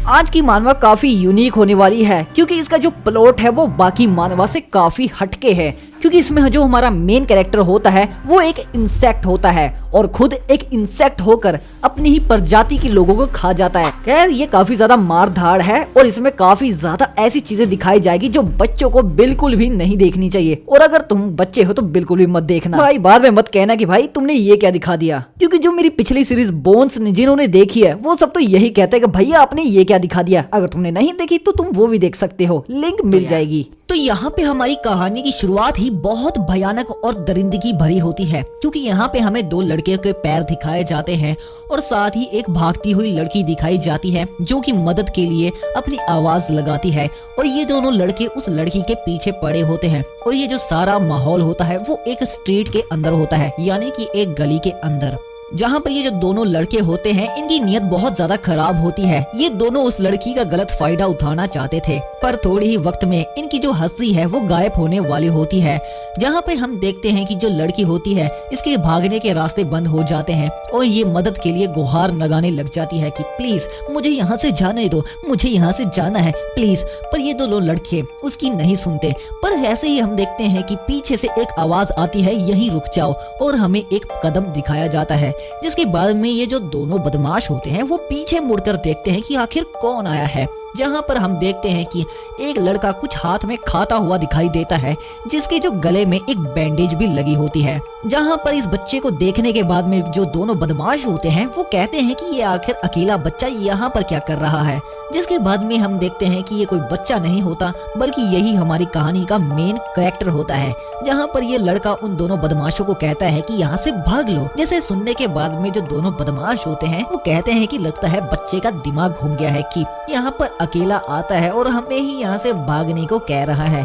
आज की मानवा काफी यूनिक होने वाली है क्योंकि इसका जो प्लॉट है वो बाकी मानवा से काफी हटके है। क्योंकि इसमें जो हमारा मेन कैरेक्टर होता है वो एक इंसेक्ट होता है और खुद एक इंसेक्ट होकर अपनी ही प्रजाति के लोगों को खा जाता है। खैर ये काफी ज्यादा मार धाड़ है और इसमें काफी ज्यादा ऐसी चीजें दिखाई जाएगी जो बच्चों को बिल्कुल भी नहीं देखनी चाहिए। और अगर तुम बच्चे हो तो बिल्कुल भी मत देखना भाई। बाद में मत कहना कि भाई तुमने ये क्या दिखा दिया, क्योंकि जो मेरी पिछली सीरीज बोन्स जिन्होंने देखी है वो सब तो यही कहते हैं कि भैया आपने ये क्या दिखा दिया। अगर तुमने नहीं देखी तो तुम वो भी देख सकते हो, लिंक मिल जाएगी। तो यहाँ पे हमारी कहानी की शुरुआत ही बहुत भयानक और दरिंदगी भरी होती है, क्योंकि यहाँ पे हमें दो लड़के के पैर दिखाए जाते हैं और साथ ही एक भागती हुई लड़की दिखाई जाती है जो कि मदद के लिए अपनी आवाज लगाती है। और ये दोनों लड़के उस लड़की के पीछे पड़े होते हैं और ये जो सारा माहौल होता है वो एक स्ट्रीट के अंदर होता है, यानी कि एक गली के अंदर, जहाँ पर ये जो दोनों लड़के होते हैं इनकी नीयत बहुत ज्यादा खराब होती है। ये दोनों उस लड़की का गलत फायदा उठाना चाहते थे, पर थोड़ी ही वक्त में इनकी जो हंसी है वो गायब होने वाली होती है। जहाँ पे हम देखते हैं कि जो लड़की होती है इसके भागने के रास्ते बंद हो जाते हैं और ये मदद के लिए गुहार लगाने लग जाती है कि प्लीज मुझे यहाँ से जाने दो, मुझे यहाँ से जाना है प्लीज। पर ये दोनों लड़के उसकी नहीं सुनते। पर ऐसे ही हम देखते हैं कि पीछे से एक आवाज आती है, यहीं रुक जाओ, और हमें एक कदम दिखाया जाता है। जिसके बाद में ये जो दोनों बदमाश होते हैं वो पीछे मुड़कर देखते हैं कि आखिर कौन आया है। जहाँ पर हम देखते हैं कि एक लड़का कुछ हाथ में खाता हुआ दिखाई देता है, जिसके जो गले में एक बैंडेज भी लगी होती है। जहाँ पर इस बच्चे को देखने के बाद में जो दोनों बदमाश होते हैं वो कहते हैं कि ये आखिर अकेला बच्चा यहाँ पर क्या कर रहा है। जिसके बाद में हम देखते हैं कि ये कोई बच्चा नहीं होता बल्कि यही हमारी कहानी का मेन कैरेक्टर होता है। जहाँ पर ये लड़का उन दोनों बदमाशों को कहता है कि यहाँ से भाग लो। जैसे सुनने के बाद में जो दोनों बदमाश होते हैं वो कहते हैं कि लगता है बच्चे का दिमाग घूम गया है कि यहाँ पर अकेला आता है और हमें ही यहाँ से भागने को कह रहा है।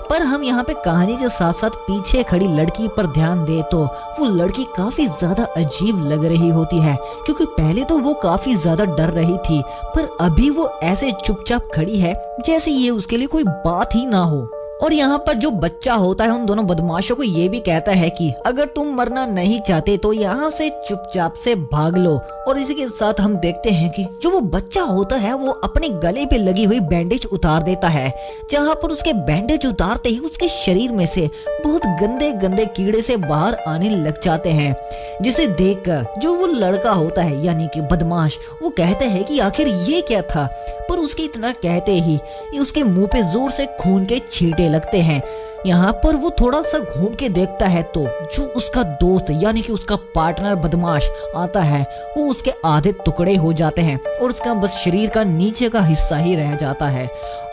पर हम यहाँ पे कहानी के साथ साथ पीछे खड़ी लड़की पर ध्यान दे तो वो लड़की काफी ज्यादा अजीब लग रही होती है, क्योंकि पहले तो वो काफी ज्यादा डर रही थी पर अभी वो ऐसे चुपचाप खड़ी है जैसे ये उसके लिए कोई बात ही ना हो। और यहाँ पर जो बच्चा होता है उन दोनों बदमाशों को ये भी कहता है कि अगर तुम मरना नहीं चाहते तो यहाँ से चुपचाप से भाग लो। और इसी के साथ हम देखते हैं कि जो वो बच्चा होता है वो अपने गले पे लगी हुई बैंडेज उतार देता है। जहाँ पर उसके बैंडेज उतारते ही उसके शरीर में से बहुत गंदे गंदे कीड़े से बाहर आने लग जाते हैं, जिसे देखकर जो वो लड़का होता है यानी कि बदमाश वो कहते हैं कि आखिर ये क्या था। पर उसके इतना कहते ही उसके मुंह पे जोर से खून के छींटे लगते हैं। यहाँ पर वो थोड़ा सा घूम के देखता है तो जो उसका दोस्त यानी कि उसका पार्टनर बदमाश आता है वो उसके आधे टुकड़े हो जाते हैं और उसका बस शरीर का नीचे का हिस्सा ही रह जाता है।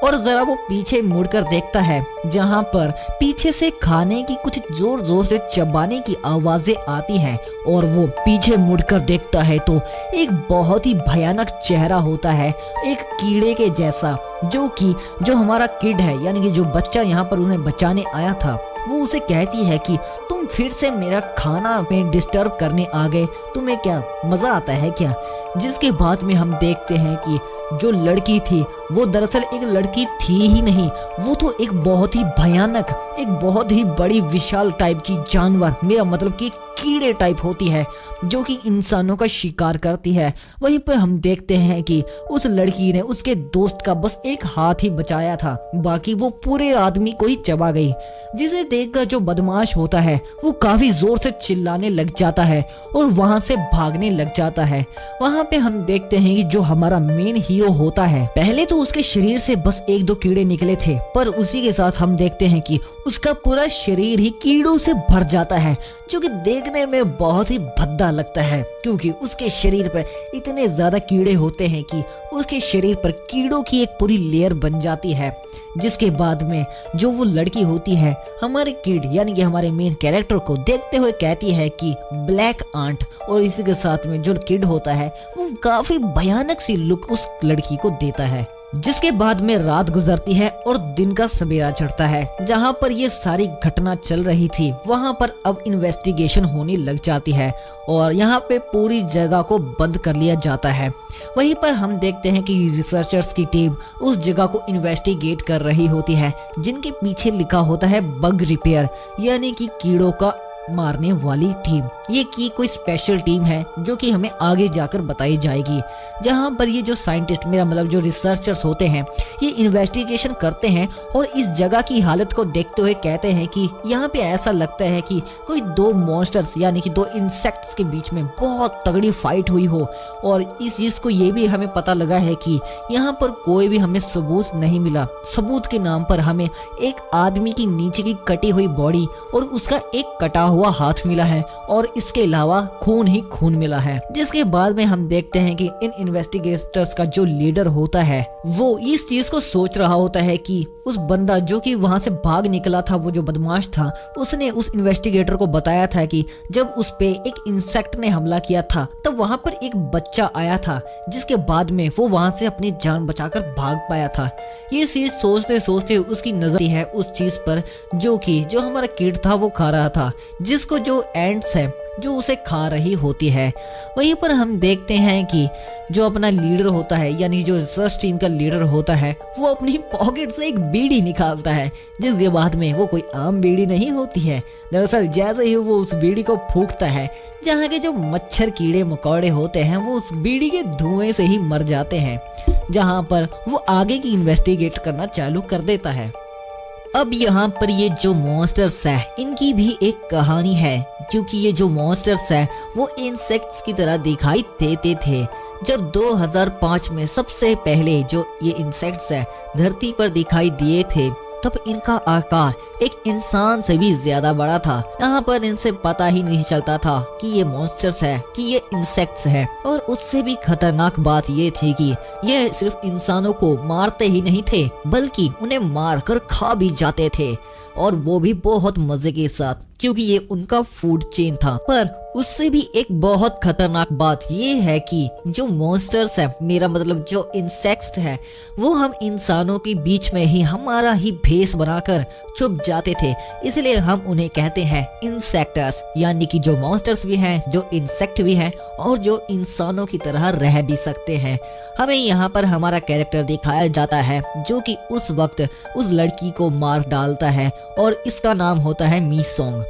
और जरा वो पीछे मुड़कर देखता है जहाँ पर पीछे से खाने की कुछ जोर जोर से चबाने की आवाजें आती हैं। और वो पीछे मुड़कर देखता है तो एक बहुत ही भयानक चेहरा होता है, एक कीड़े के जैसा, जो हमारा किड है यानी कि जो बच्चा यहाँ पर उन्हें बचाने आया था वो उसे कहती है कि तुम फिर से मेरा खाना में डिस्टर्ब करने आ गए, तुम्हें क्या मजा आता है क्या। जिसके बाद में हम देखते हैं कि जो लड़की थी वो दरअसल एक लड़की थी ही नहीं, वो तो एक बहुत ही भयानक, एक बहुत ही बड़ी विशाल टाइप की जानवर, मेरा मतलब कि कीड़े टाइप होती है जो कि इंसानों का शिकार करती है। वहीं पर हम देखते हैं कि उस लड़की ने उसके दोस्त का बस एक हाथ ही बचाया था, बाकी वो पूरे आदमी को ही चबा गई। जिसे देखकर जो बदमाश होता है वो काफी जोर से चिल्लाने लग जाता है और वहां से भागने लग जाता है। वहां पे हम देखते हैं कि जो हमारा मेन हीरो होता है पहले तो उसके शरीर से बस एक दो कीड़े निकले थे, पर उसी के साथ हम देखते हैं कि उसका पूरा शरीर ही कीड़ों से भर जाता है, जो कि देखने में बहुत ही भद्दा लगता है क्योंकि उसके शरीर पर इतने ज्यादा कीड़े होते हैं कि उसके शरीर पर कीड़ों की एक पूरी लेयर बन जाती है। जिसके बाद में जो वो लड़की होती है हमारे किड यानी कि हमारे मेन कैरेक्टर को देखते हुए कहती है कि ब्लैक आंट। और इसी के साथ में जो किड होता है वो काफी भयानक सी लुक उस लड़की को देता है। जिसके बाद में रात गुजरती है और दिन का सवेरा चढ़ता है। जहां पर ये सारी घटना चल रही थी वहां पर अब इन्वेस्टिगेशन होने लग जाती है और यहाँ पे पूरी जगह को बंद कर लिया जाता है। वहीं पर हम देखते हैं कि रिसर्चर्स की टीम उस जगह को इन्वेस्टिगेट कर रही होती है, जिनके पीछे लिखा होता है बग रिपेयर यानी कि कीड़ों का मारने वाली टीम। ये की कोई स्पेशल टीम है जो कि हमें आगे जाकर बताई जाएगी, जहां पर ये जो साइंटिस्ट, मेरा मतलब जो रिसर्चर्स होते हैं, ये इन्वेस्टिगेशन करते हैं और इस जगह की हालत को देखते हुए कहते हैं कि यहाँ पे ऐसा लगता है कि कोई दो मॉन्स्टर्स यानी कि दो इंसेक्ट्स के बीच में बहुत तगड़ी फाइट हुई हो। और इस चीज को ये भी हमें पता लगा है कि यहाँ पर कोई भी हमें सबूत नहीं मिला। सबूत के नाम पर हमें एक आदमी की नीचे की कटी हुई बॉडी और उसका एक कटा हुआ हाथ मिला है और इसके अलावा खून ही खून मिला है। जिसके बाद में हम देखते हैं कि इन इन्वेस्टिगेटर्स का जो लीडर होता है वो इस चीज को सोच रहा होता है कि उस बंदा जो कि वहां से भाग निकला था, वो जो बदमाश था, उसने उस इन्वेस्टिगेटर को बताया था कि जब उस पे एक इंसेक्ट ने हमला किया था तब वहां पर एक बच्चा आया था, जिसके बाद में वो वहां से अपनी जान बचाकर भाग पाया था। ये चीज सोचते सोचते उसकी नजर है उस चीज पर जो हमारा किड था वो खा रहा था, जिसको जो एंट्स है जो उसे खा रही होती है। वहीं पर हम देखते हैं कि जो अपना लीडर होता है यानी जो रिसर्च टीम का लीडर होता है वो अपनी पॉकेट से एक बीड़ी निकालता है, जिसके बाद में वो कोई आम बीड़ी नहीं होती है। दरअसल जैसे ही वो उस बीड़ी को फूंकता है, जहाँ के जो मच्छर कीड़े मकोड़े होते हैं वो उस बीड़ी के धुएं से ही मर जाते हैं, जहाँ पर वो आगे की इन्वेस्टिगेट करना चालू कर देता है। अब यहाँ पर ये जो मॉन्स्टर्स है इनकी भी एक कहानी है, क्योंकि ये जो मॉन्स्टर्स है वो इंसेक्ट्स की तरह दिखाई देते थे। जब 2005 में सबसे पहले जो ये इंसेक्ट्स है धरती पर दिखाई दिए थे तब इनका आकार एक इंसान से भी ज्यादा बड़ा था। यहाँ पर इनसे पता ही नहीं चलता था कि ये मॉन्स्टर्स है कि ये इंसेक्ट्स है। और उससे भी खतरनाक बात ये थी कि ये सिर्फ इंसानों को मारते ही नहीं थे बल्कि उन्हें मार कर खा भी जाते थे, और वो भी बहुत मजे के साथ, क्योंकि ये उनका फूड चेन था। पर उससे भी एक बहुत खतरनाक बात ये है कि जो मॉन्स्टर्स है, मेरा मतलब जो इंसेक्ट्स है, वो हम इंसानों के बीच में ही हमारा ही भेष बनाकर छुप जाते थे, इसलिए हम उन्हें कहते हैं इंसेक्टर्स, यानी कि जो मॉन्स्टर्स भी हैं, जो इंसेक्ट भी हैं और जो इंसानों की तरह रह भी सकते हैं। हमें यहाँ पर हमारा कैरेक्टर दिखाया जाता है जो कि उस वक्त उस लड़की को मार डालता है और इसका नाम होता है मी सोंग।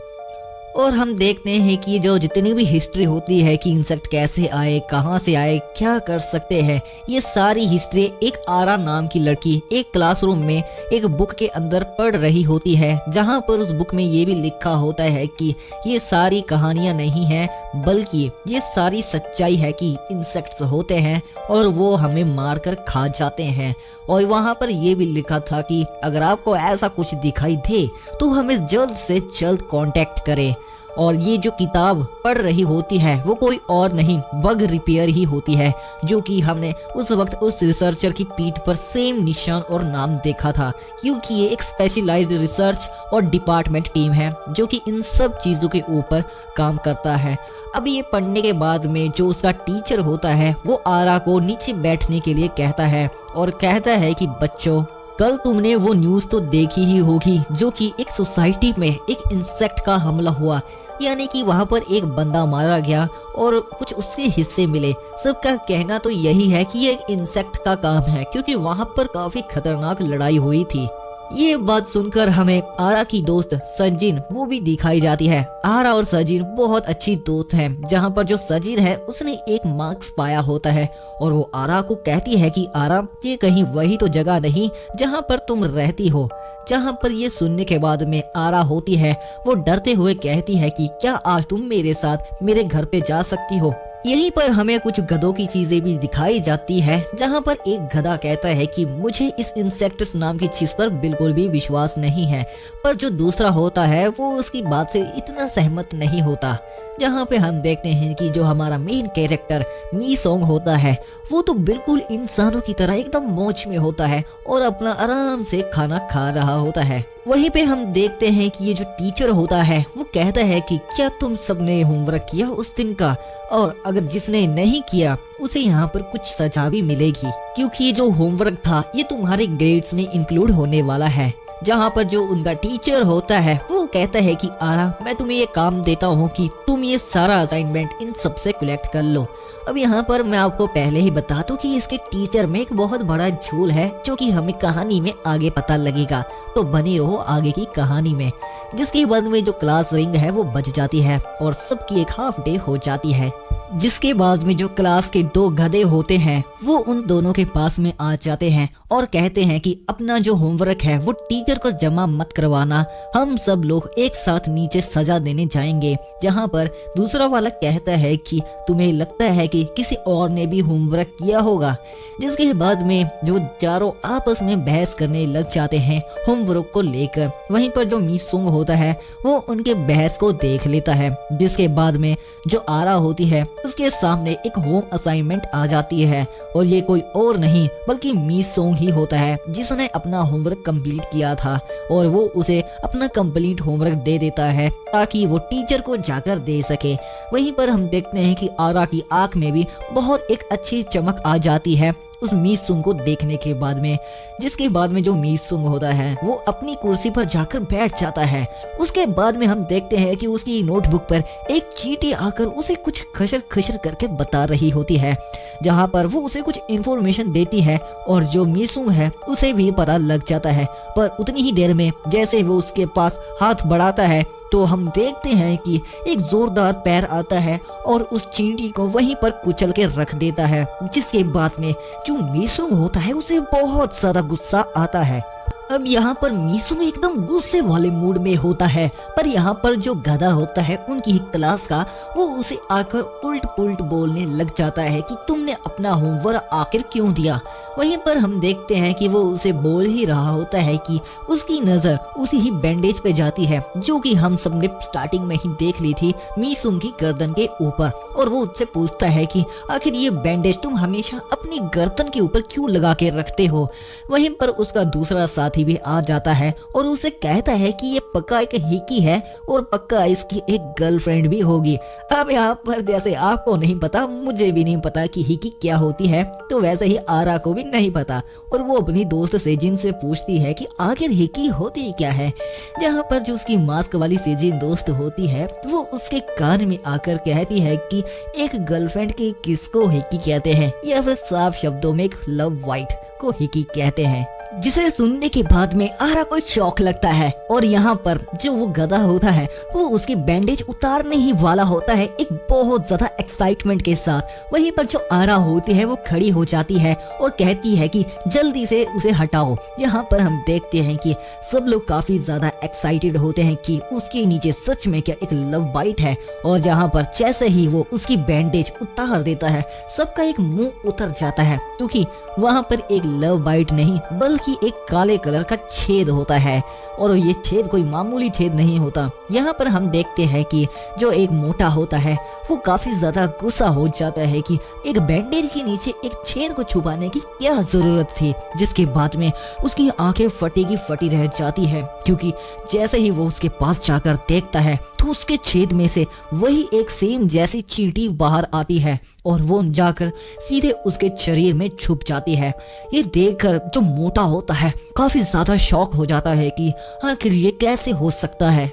और हम देखते हैं कि जो जितनी भी हिस्ट्री होती है कि इंसेक्ट कैसे आए, कहाँ से आए, क्या कर सकते हैं, ये सारी हिस्ट्री एक आरा नाम की लड़की एक क्लासरूम में एक बुक के अंदर पढ़ रही होती है, जहाँ पर उस बुक में ये भी लिखा होता है कि ये सारी कहानियाँ नहीं हैं बल्कि ये सारी सच्चाई है कि इंसेक्ट्स होते हैं और वो हमें मार कर खा जाते हैं। और वहाँ पर ये भी लिखा था कि अगर आपको ऐसा कुछ दिखाई दे तो हमें जल्द से जल्द कांटेक्ट करें। और ये जो किताब पढ़ रही होती है वो कोई और नहीं बग रिपेयर ही होती है, जो कि हमने उस वक्त उस रिसर्चर की पीठ पर सेम निशान और नाम देखा था, क्योंकि ये एक स्पेशलाइज्ड रिसर्च और डिपार्टमेंट टीम है जो कि इन सब चीजों के ऊपर काम करता है। अब ये पढ़ने के बाद में जो उसका टीचर होता है वो आरा को नीचे बैठने के लिए कहता है और कहता है कि बच्चों, कल तुमने वो न्यूज तो देखी ही होगी जो कि एक सोसाइटी में एक इंसेक्ट का हमला हुआ, यानी कि वहाँ पर एक बंदा मारा गया और कुछ उसके हिस्से मिले। सबका कहना तो यही है कि ये एक इंसेक्ट का काम है, क्योंकि वहाँ पर काफी खतरनाक लड़ाई हुई थी। ये बात सुनकर हमें आरा की दोस्त सजिन वो भी दिखाई जाती है। आरा और सजिन बहुत अच्छी दोस्त हैं, जहाँ पर जो सजिन है उसने एक मार्क्स पाया होता है और वो आरा को कहती है कि आरा, ये कहीं वही तो जगह नहीं जहाँ पर तुम रहती हो। जहाँ पर ये सुनने के बाद में आरा होती है वो डरते हुए कहती है कि क्या आज तुम मेरे साथ मेरे घर पे जा सकती हो। यहीं पर हमें कुछ गधों की चीजें भी दिखाई जाती है, जहाँ पर एक गधा कहता है कि मुझे इस इंसेक्ट्स नाम की चीज पर बिल्कुल भी विश्वास नहीं है, पर जो दूसरा होता है वो उसकी बात से इतना सहमत नहीं होता। जहाँ पे हम देखते हैं कि जो हमारा मेन कैरेक्टर मी सोंग होता है वो तो बिल्कुल इंसानों की तरह एकदम मौज में होता है और अपना आराम से खाना खा रहा होता है। वहीं पे हम देखते हैं कि ये जो टीचर होता है वो कहता है कि क्या तुम सबने होमवर्क किया उस दिन का, और अगर जिसने नहीं किया उसे यहाँ पर कुछ सजा भी मिलेगी, क्योंकि ये जो होमवर्क था ये तुम्हारे ग्रेड्स में इंक्लूड होने वाला है। जहाँ पर जो उनका टीचर होता है वो कहता है कि आरा, मैं तुम्हें ये काम देता हूँ कि तुम ये सारा असाइनमेंट इन सबसे कलेक्ट कर लो। अब यहाँ पर मैं आपको पहले ही बता दूं कि इसके टीचर में एक बहुत बड़ा झोल है जो कि हमें कहानी में आगे पता लगेगा, तो बने रहो आगे की कहानी में। जिसके बाद में जो क्लास रिंग है वो बज जाती है और सबकी एक हाफ डे हो जाती है। जिसके बाद में जो क्लास के दो गधे होते हैं वो उन दोनों के पास में आ जाते हैं और कहते हैं कि अपना जो होमवर्क है वो टीचर को जमा मत करवाना, हम सब लोग एक साथ नीचे सजा देने जाएंगे। जहाँ पर दूसरा वाला कहता है कि तुम्हें लगता है कि किसी और ने भी होमवर्क किया होगा। जिसके बाद में जो चारों आपस में बहस करने लग जाते हैं होमवर्क को लेकर। वहीं पर जो मी सुंग होता है वो उनके बहस को देख लेता है। जिसके बाद में जो आरा होती है उसके सामने एक होम असाइनमेंट आ जाती है और ये कोई और नहीं बल्कि मी सोंग ही होता है जिसने अपना होमवर्क कंप्लीट किया था और वो उसे अपना कंप्लीट होमवर्क दे देता है ताकि वो टीचर को जाकर दे सके। वहीं पर हम देखते हैं कि आरा की आंख में भी बहुत एक अच्छी चमक आ जाती है उस मी सुंग को देखने के बाद में। जिसके बाद में जो मी सुंग होता है वो अपनी कुर्सी पर जाकर बैठ जाता है। उसके बाद में हम देखते हैं कि उसकी नोटबुक पर एक चींटी आकर उसे कुछ खशर खशर करके बता रही होती है, जहाँ पर वो उसे कुछ इंफॉर्मेशन देती है और जो मी सुंग है उसे भी पता लग जाता है। पर उतनी ही देर में जैसे वो उसके पास हाथ बढ़ाता है तो हम देखते हैं कि एक जोरदार पैर आता है और उस चींटी को वहीं पर कुचल के रख देता है। जिसके बाद में जो मी सुंग होता है उसे बहुत ज्यादा गुस्सा आता है। अब यहाँ पर मी सुंग एकदम गुस्से वाले मूड में होता है, पर यहाँ पर जो गधा होता है उनकी ही क्लास का वो उसे आकर उल्ट पुल्ट बोलने लग जाता है कि तुमने अपना होमवर्क आखिर क्यों दिया। वहीं पर हम देखते हैं कि वो उसे बोल ही रहा होता है कि उसकी नजर उसी ही बैंडेज पे जाती है जो कि हम सबने स्टार्टिंग में ही देख ली थी मी सुंग की गर्दन के ऊपर। और वो उससे पूछता है कि आखिर ये बैंडेज तुम हमेशा अपनी गर्दन के ऊपर क्यों लगा के रखते हो। वहीं पर उसका दूसरा साथी भी आ जाता है और उसे कहता है कि ये पक्का एक हिकी है और पक्का इसकी एक गर्लफ्रेंड भी होगी। अब यहाँ पर जैसे आपको नहीं पता मुझे भी नहीं पता कि हिकी क्या होती है, तो वैसे ही आरा को भी नहीं पता और वो अपनी दोस्त सेजिन से पूछती है कि आखिर हिकी होती क्या है। जहाँ पर जो उसकी मास्क वाली सेजिन दोस्त होती है वो उसके कान में आकर कहती है कि एक गर्लफ्रेंड की किसको हिकी कहते हैं या फिर साफ शब्दों में एक लव वाइट को हिकी कहते हैं। जिसे सुनने के बाद में आरा को शौक लगता है और यहाँ पर जो वो गधा होता है वो उसकी बैंडेज उतारने ही वाला होता है एक बहुत ज्यादा एक्साइटमेंट के साथ। वहीं पर जो आरा होती है वो खड़ी हो जाती है और कहती है कि जल्दी से उसे हटाओ। यहाँ पर हम देखते हैं कि सब लोग काफी ज्यादा एक्साइटेड होते हैं कि उसके नीचे सच में क्या एक लव बाइट है। और जहाँ पर जैसे ही वो उसकी बैंडेज उतार देता है सबका एक मुंह उतर जाता है क्योंकि वहाँ पर एक लव बाइट नहीं बल्कि एक काले कलर का छेद होता है और ये छेद कोई मामूली छेद नहीं होता। यहाँ पर हम देखते हैं कि जो एक मोटा होता है वो काफी ज्यादा गुस्सा हो जाता है कि एक बैंडेज के नीचे एक छेद को छुपाने की क्या जरूरत थी। जिसके बाद में उसकी आंखें फटी की फटी रह जाती है क्योंकि जैसे ही वो उसके पास जाकर देखता है तो उसके छेद में से वही एक सेम जैसी चींटी बाहर आती है और वो जाकर सीधे उसके शरीर में छुप जाती है। ये देखकर जो मोटा होता है काफी ज्यादा शॉक हो जाता है कि आखिर ये कैसे हो सकता है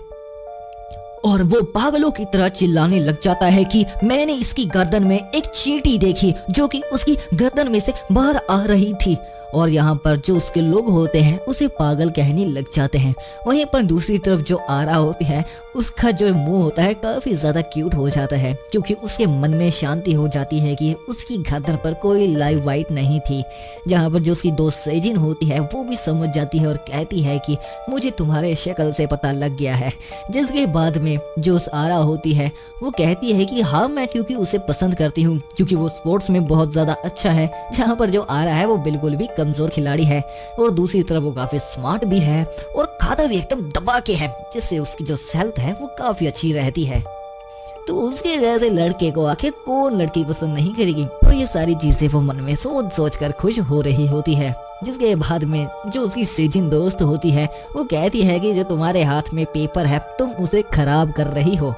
और वो पागलों की तरह चिल्लाने लग जाता है कि मैंने इसकी गर्दन में एक चींटी देखी जो कि उसकी गर्दन में से बाहर आ रही थी। और यहाँ पर जो उसके लोग होते हैं उसे पागल कहने लग जाते हैं। वहीं पर दूसरी तरफ जो आरा होती है उसका जो मुंह होता है काफी ज्यादा क्यूट हो जाता है क्योंकि उसके मन में शांति हो जाती है कि उसकी गर्दन पर कोई लाइव वाइट नहीं थी। जहाँ पर जो उसकी दोस्त सेजिन होती है वो भी समझ जाती है और कहती है कि मुझे तुम्हारे शक्ल से पता लग गया है। जिसके बाद में जो आरा होती है वो कहती है कि हाँ मैं क्योंकि उसे पसंद करती हूँ क्योंकि वो स्पोर्ट्स में बहुत ज्यादा अच्छा है। जहाँ पर जो आरा है वो बिल्कुल भी कमजोर खिलाड़ी है और दूसरी तरफ वो काफी स्मार्ट भी है और खाता भी एकदम दबा के है जिससे उसकी जो हेल्थ है वो काफी अच्छी रहती है। तो उसके जैसे लड़के को आखिर कौन लड़की पसंद नहीं करेगी। और ये सारी चीजें वो मन में सोच सोच कर खुश हो रही होती है। जिसके बाद में जो उसकी सेजिन दोस्त होती है वो कहती है कि जो तुम्हारे हाथ में पेपर है तुम उसे खराब कर रही हो।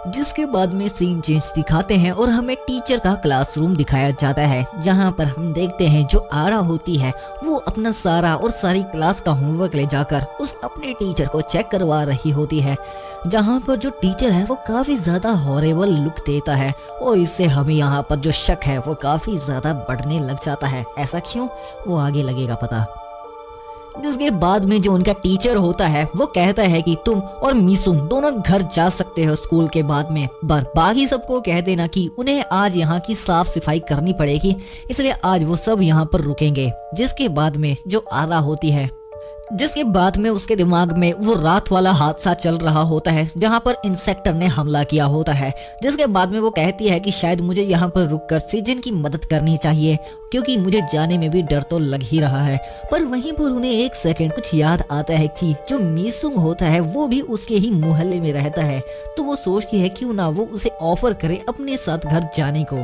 जिसके बाद में सीन चेंज दिखाते हैं और हमें टीचर का क्लासरूम दिखाया जाता है जहां पर हम देखते हैं जो आरा होती है वो अपना सारा और सारी क्लास का होमवर्क ले जाकर उस अपने टीचर को चेक करवा रही होती है। जहां पर जो टीचर है वो काफी ज्यादा हॉरेबल लुक देता है और इससे हमें यहाँ पर जो शक है वो काफी ज्यादा बढ़ने लग जाता है। ऐसा क्यों वो आगे लगेगा पता। जिसके बाद में जो उनका टीचर होता है वो कहता है कि तुम और मीसुंग दोनों घर जा सकते हो स्कूल के बाद में, पर बाकी सबको कह देना कि उन्हें आज यहाँ की साफ सफाई करनी पड़ेगी, इसलिए आज वो सब यहाँ पर रुकेंगे। जिसके बाद में जो आरा होती है, जिसके बाद में उसके दिमाग में वो रात वाला हादसा चल रहा होता है जहाँ पर इंसेक्टर ने हमला किया होता है। जिसके बाद में वो कहती है कि शायद मुझे यहाँ पर रुककर सीजन की मदद करनी चाहिए, क्योंकि मुझे जाने में भी डर तो लग ही रहा है। पर वहीं पर उन्हें एक सेकंड कुछ याद आता है कि जो मीसुंग होता है वो भी उसके ही मोहल्ले में रहता है, तो वो सोचती है क्यों ना वो उसे ऑफर करे अपने साथ घर जाने को।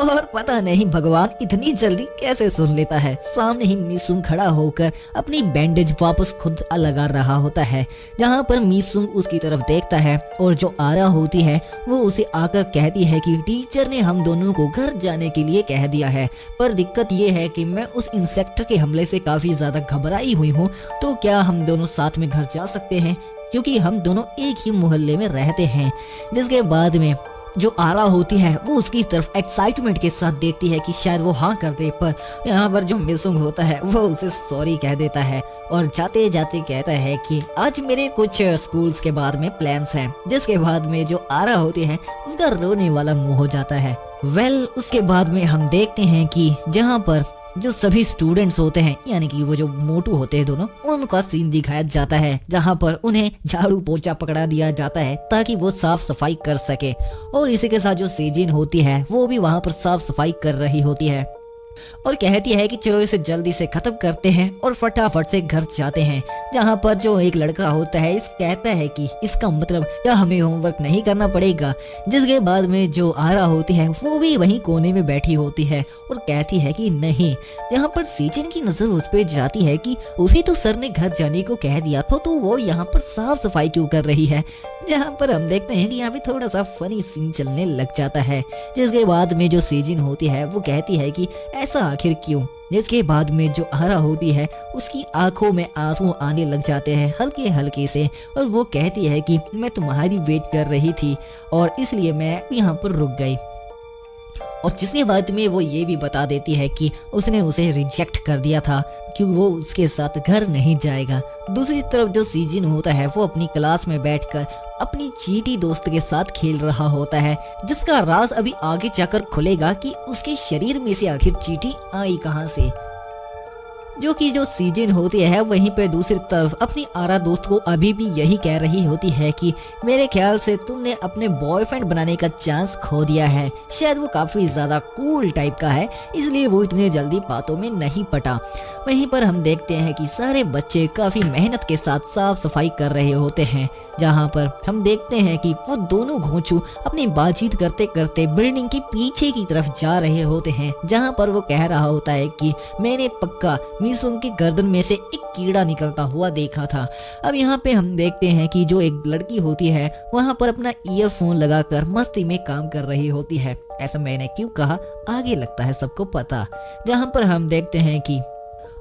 और पता नहीं भगवान इतनी जल्दी कैसे सुन लेता है। सामने ही मीसुंग खड़ा होकर अपनी बैंडेज वापस खुद लगा रहा होता है, जहाँ पर मीसुंग उसकी तरफ देखता है और जो आरा होती है वो उसे आकर कहती है कि टीचर ने हम दोनों को घर जाने के लिए कह दिया है, पर दिक्कत ये है कि मैं उस इंसेक्टर के हमले से काफी ज्यादा घबराई हुई हूँ, तो क्या हम दोनों साथ में घर जा सकते हैं, क्योंकि हम दोनों एक ही मोहल्ले में रहते हैं। जिसके बाद में जो आरा होती है वो उसकी तरफ एक्साइटमेंट के साथ देखती है कि शायद वो हाँ कर दे, पर यहाँ पर जो मिसुंग होता है वो उसे सॉरी कह देता है और जाते जाते कहता है कि आज मेरे कुछ स्कूल्स के बाद में प्लान्स हैं। जिसके बाद में जो आरा होती है उसका रोने वाला मुंह हो जाता है। उसके बाद में हम देखते हैं कि जहाँ पर जो सभी स्टूडेंट्स होते हैं, यानी कि वो जो मोटू होते हैं दोनों, उनका सीन दिखाया जाता है जहाँ पर उन्हें झाड़ू पोछा पकड़ा दिया जाता है ताकि वो साफ सफाई कर सके। और इसी के साथ जो सेजिन होती है वो भी वहाँ पर साफ सफाई कर रही होती है और कहती है कि चलो इसे जल्दी से खत्म करते हैं और फटाफट से घर जाते हैं। जहाँ पर जो एक लड़का होता है इस कहता है कि इसका मतलब क्या हमें होमवर्क नहीं करना पड़ेगा। जिसके बाद में जो आरा होती है वो भी वहीं कोने में बैठी होती है और कहती है कि नहीं। यहाँ पर सीजन की नजर उस पर जाती है कि उसे तो सर ने घर जाने को कह दिया था, तो वो यहाँ पर साफ सफाई क्यों कर रही है। जहाँ पर हम देखते हैं कि यहाँ पे थोड़ा सा फनी सीन चलने लग जाता है। जिसके बाद में जो सीजन होती है वो कहती है कि ऐसा आखिर क्यों। जिसके बाद में जो आरा होती है उसकी आंखों में आंसू आने लग जाते हैं हल्के हल्के से, और वो कहती है कि मैं तुम्हारी वेट कर रही थी और इसलिए मैं यहाँ पर रुक गई। और जिसके बाद में वो ये भी बता देती है कि उसने उसे रिजेक्ट कर दिया था कि वो उसके साथ घर नहीं जाएगा। दूसरी तरफ जो सीजन होता है वो अपनी क्लास में बैठकर अपनी चींटी दोस्त के साथ खेल रहा होता है, जिसका राज अभी आगे जाकर खुलेगा कि उसके शरीर में से आखिर चींटी आई कहां से। जो सीजन होती है वहीं पे दूसरी तरफ अपनी आरा दोस्त को अभी भी यही कह रही होती है कि मेरे ख्याल से तुमने अपने बॉयफ्रेंड बनाने का चांस खो दिया है। शायद वो काफी ज्यादा कूल टाइप का है, इसलिए वो इतनी जल्दी बातों में नहीं पटा। वहीं पर हम देखते हैं कि सारे बच्चे काफी मेहनत के साथ साफ सफाई कर रहे होते हैं, जहाँ पर हम देखते हैं कि वो दोनों घोंचू अपनी बातचीत करते करते बिल्डिंग के पीछे की तरफ जा रहे होते हैं, जहाँ पर वो कह रहा होता है कि मैंने पक्का मीसुंग की गर्दन में से एक कीड़ा निकलता हुआ देखा था। अब यहाँ पे हम देखते हैं कि जो एक लड़की होती है वहाँ पर अपना ईयरफोन लगाकर मस्ती में काम कर रही होती है। ऐसा मैंने क्यों कहा आगे लगता है सबको पता। जहाँ पर हम देखते हैं कि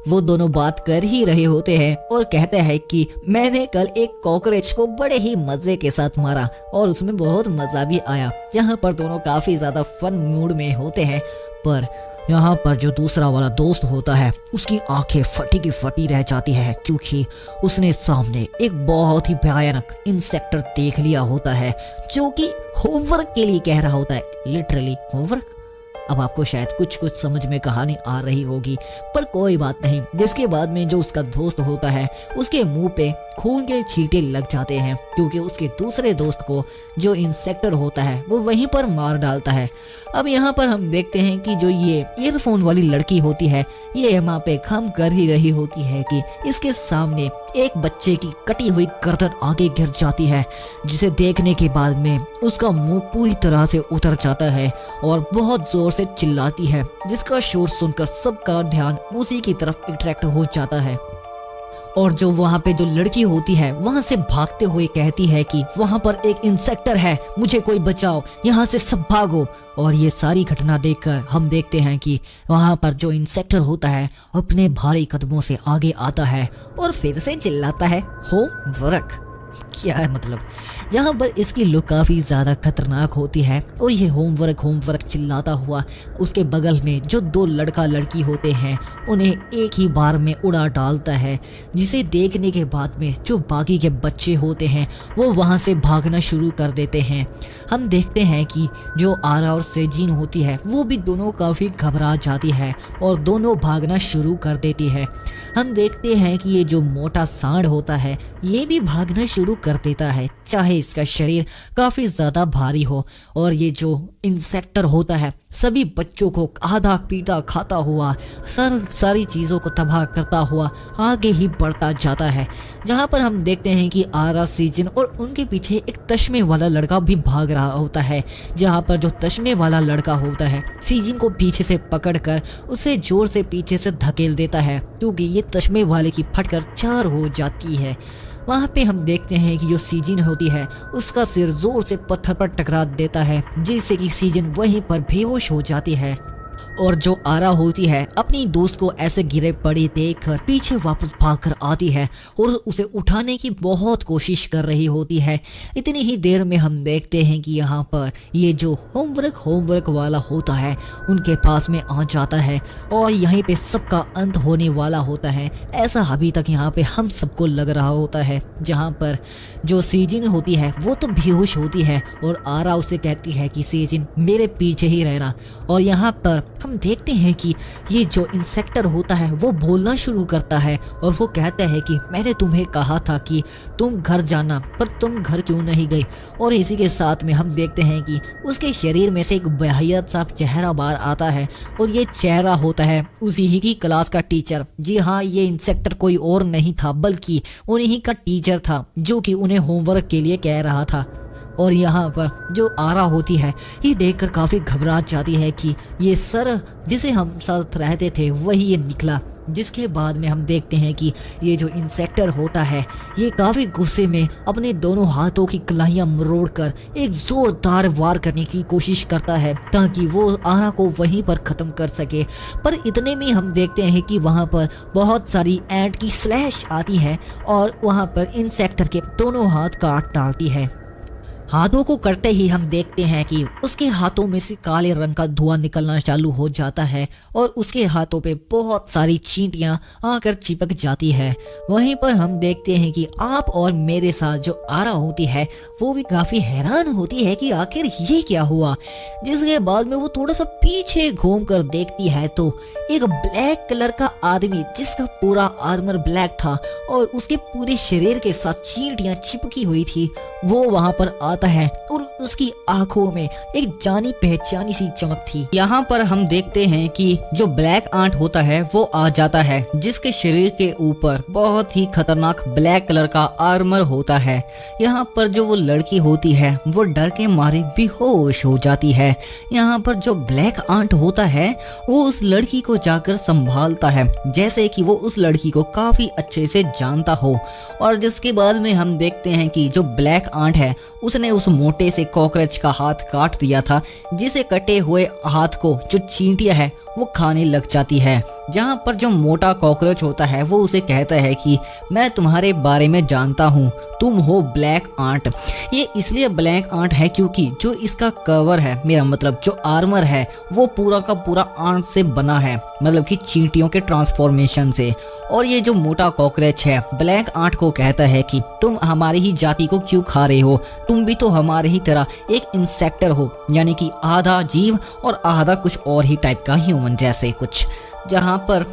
वो दोनों बात कर ही रहे होते हैं और कहते हैं कि मैंने कल एक कॉकरोच को बड़े ही मजे के साथ मारा और उसमें बहुत मजा भी आया। यहाँ पर दोनों काफी ज्यादा फन मूड में होते हैं, पर यहाँ पर जो दूसरा वाला दोस्त होता है उसकी आंखें फटी की फटी रह जाती है, क्योंकि उसने सामने एक बहुत ही भयानक इंसेक्टर देख लिया होता है जो कि होमवर्क के लिए कह रहा होता है। Literally homework. अब आपको शायद कुछ कुछ समझ में कहानी आ रही होगी, पर कोई बात नहीं। जिसके बाद में जो उसका दोस्त होता है उसके मुंह पे खून के छींटे लग जाते हैं, क्योंकि उसके दूसरे दोस्त को जो इंसेक्टर होता है वो वहीं पर मार डालता है। अब यहाँ पर हम देखते हैं कि जो ये ईयरफोन वाली लड़की होती है ये वहाँ पे काम कर ही रही होती है कि इसके सामने एक बच्चे की कटी हुई गर्दन आगे गिर जाती है, जिसे देखने के बाद में उसका मुंह पूरी तरह से उतर जाता है और बहुत जोर से चिल्लाती है, जिसका शोर सुनकर सबका ध्यान उसी की तरफ अट्रैक्ट हो जाता है। और जो वहाँ पे जो लड़की होती है वहाँ से भागते हुए कहती है कि वहाँ पर एक इंसेक्टर है, मुझे कोई बचाओ, यहाँ से सब भागो। और ये सारी घटना देखकर हम देखते हैं कि वहाँ पर जो इंसेक्टर होता है अपने भारी कदमों से आगे आता है और फिर से चिल्लाता है होमवर्क। क्या है मतलब। जहाँ पर इसकी लुक काफ़ी ज़्यादा खतरनाक होती है और ये होमवर्क चिल्लाता हुआ उसके बगल में जो दो लड़का लड़की होते हैं उन्हें एक ही बार में उड़ा डालता है, जिसे देखने के बाद में जो बाकी के बच्चे होते हैं वो वहाँ से भागना शुरू कर देते हैं। हम देखते हैं कि जो आरा और सेजिन होती है वो भी दोनों काफ़ी घबरा जाती है और दोनों भागना शुरू कर देती है। हम देखते हैं कि ये जो मोटा सांड होता है ये भी भागना शुरू कर देता है, चाहे इसका शरीर काफ़ी ज़्यादा भारी हो। और ये जो इंसेक्टर होता है सभी बच्चों को आधा पीटा खाता हुआ सारी चीज़ों को तबाह करता हुआ आगे ही बढ़ता जाता है। जहाँ पर हम देखते हैं कि आरा, सीजन और उनके पीछे एक तश्मे वाला लड़का भी भाग रहा होता है। जहाँ पर जो तश्मे वाला लड़का होता है सीजन को पीछे से पकड़कर उसे जोर से पीछे से धकेल देता है, क्योंकि ये तश्मे वाले की फटकर 4 हो जाती है। वहाँ पे हम देखते हैं कि जो सीजन होती है उसका सिर जोर से पत्थर पर टकरा देता है, जिससे कि सीजन वहीं पर बेहोश हो जाती है। और जो आरा होती है अपनी दोस्त को ऐसे गिरे पड़े देखकर पीछे वापस भागकर आती है और उसे उठाने की बहुत कोशिश कर रही होती है। इतनी ही देर में हम देखते हैं कि यहाँ पर ये जो होमवर्क वाला होता है उनके पास में आ जाता है और यहीं पे सबका अंत होने वाला होता है, ऐसा अभी तक यहाँ पे हम सबको लग रहा होता है। जहाँ पर जो सीजन होती है वो तो बेहोश होती है और आरा उसे कहती है कि सीजन मेरे पीछे ही रहना। और यहाँ पर हम देखते हैं कि ये जो इंसेक्टर होता है वो बोलना शुरू करता है और वो कहता है कि मैंने तुम्हें कहा था कि तुम घर जाना, पर तुम घर क्यों नहीं गई। और इसी के साथ में हम देखते हैं कि उसके शरीर में से एक बेहद सा चेहरा बाहर आता है और ये चेहरा होता है उसी ही की क्लास का टीचर। जी हाँ, ये इंसेक्टर कोई और नहीं था बल्कि उन्हीं का टीचर था, जो कि उन्हें होमवर्क के लिए कह रहा था। और यहाँ पर जो आरा होती है ये देखकर काफ़ी घबरा जाती है कि ये सर जिसे हम साथ रहते थे वही ये निकला। जिसके बाद में हम देखते हैं कि ये जो इंसेक्टर होता है ये काफ़ी गुस्से में अपने दोनों हाथों की कलाइयाँ मरोड़कर एक ज़ोरदार वार करने की कोशिश करता है ताकि वो आरा को वहीं पर ख़त्म कर सके। पर इतने में हम देखते हैं कि वहाँ पर बहुत सारी एंट की स्लैश आती है और वहाँ पर इंसेक्टर के दोनों हाथ काट डालती है। हाथों को करते ही हम देखते हैं कि उसके हाथों में से काले रंग का धुआं निकलना चालू हो जाता है और उसके हाथों पे बहुत सारी चींटियां आकर चिपक जाती है। वहीं पर हम देखते हैं कि आप और मेरे साथ जो आरा होती है वो भी काफी हैरान होती है कि आखिर ये क्या हुआ। जिसके बाद में वो थोड़ा सा पीछे घूम कर देखती है तो एक ब्लैक कलर का आदमी जिसका पूरा आर्मर ब्लैक था और उसके पूरे शरीर के साथ चींटियां चिपकी हुई थी वो वहां पर आता है और उसकी आंखों में एक जानी पहचानी सी चमक थी। यहाँ पर हम देखते हैं कि जो ब्लैक आंट होता है वो आ जाता है, जिसके शरीर के ऊपर बहुत ही खतरनाक ब्लैक कलर का आर्मर होता है। यहाँ पर जो वो लड़की होती है वो डर के मारे बेहोश हो जाती है। यहाँ पर जो ब्लैक आंट होता है वो उस लड़की को जाकर संभालता है जैसे कि वो उस लड़की को काफी अच्छे से जानता हो। और जिसके बाद में हम देखते हैं कि जो ब्लैक आंट है उसने उस मोटे से कॉकरोच का हाथ काट दिया था, जिसे कटे हुए हाथ को जो चींटियां है वो खाने लग जाती है। जहाँ पर जो मोटा कॉकरोच होता है वो उसे कहता है कि मैं तुम्हारे बारे में जानता हूँ, तुम हो ब्लैक आंट। ये इसलिए ब्लैक आंट है क्योंकि जो इसका कवर है, मेरा मतलब जो आर्मर है वो पूरा का पूरा आंट से बना है, मतलब कि चींटियों के ट्रांसफॉर्मेशन से। और ये जो मोटा कॉकरोच है ब्लैक आंट को कहता है कि तुम हमारी ही जाति को क्यों खा रहे हो, तुम भी तो हमारे ही तरह एक इंसेक्टर हो, यानी कि आधा जीव और आधा कुछ और ही टाइप का ह्यूमन जैसे कुछ। जहाँ पर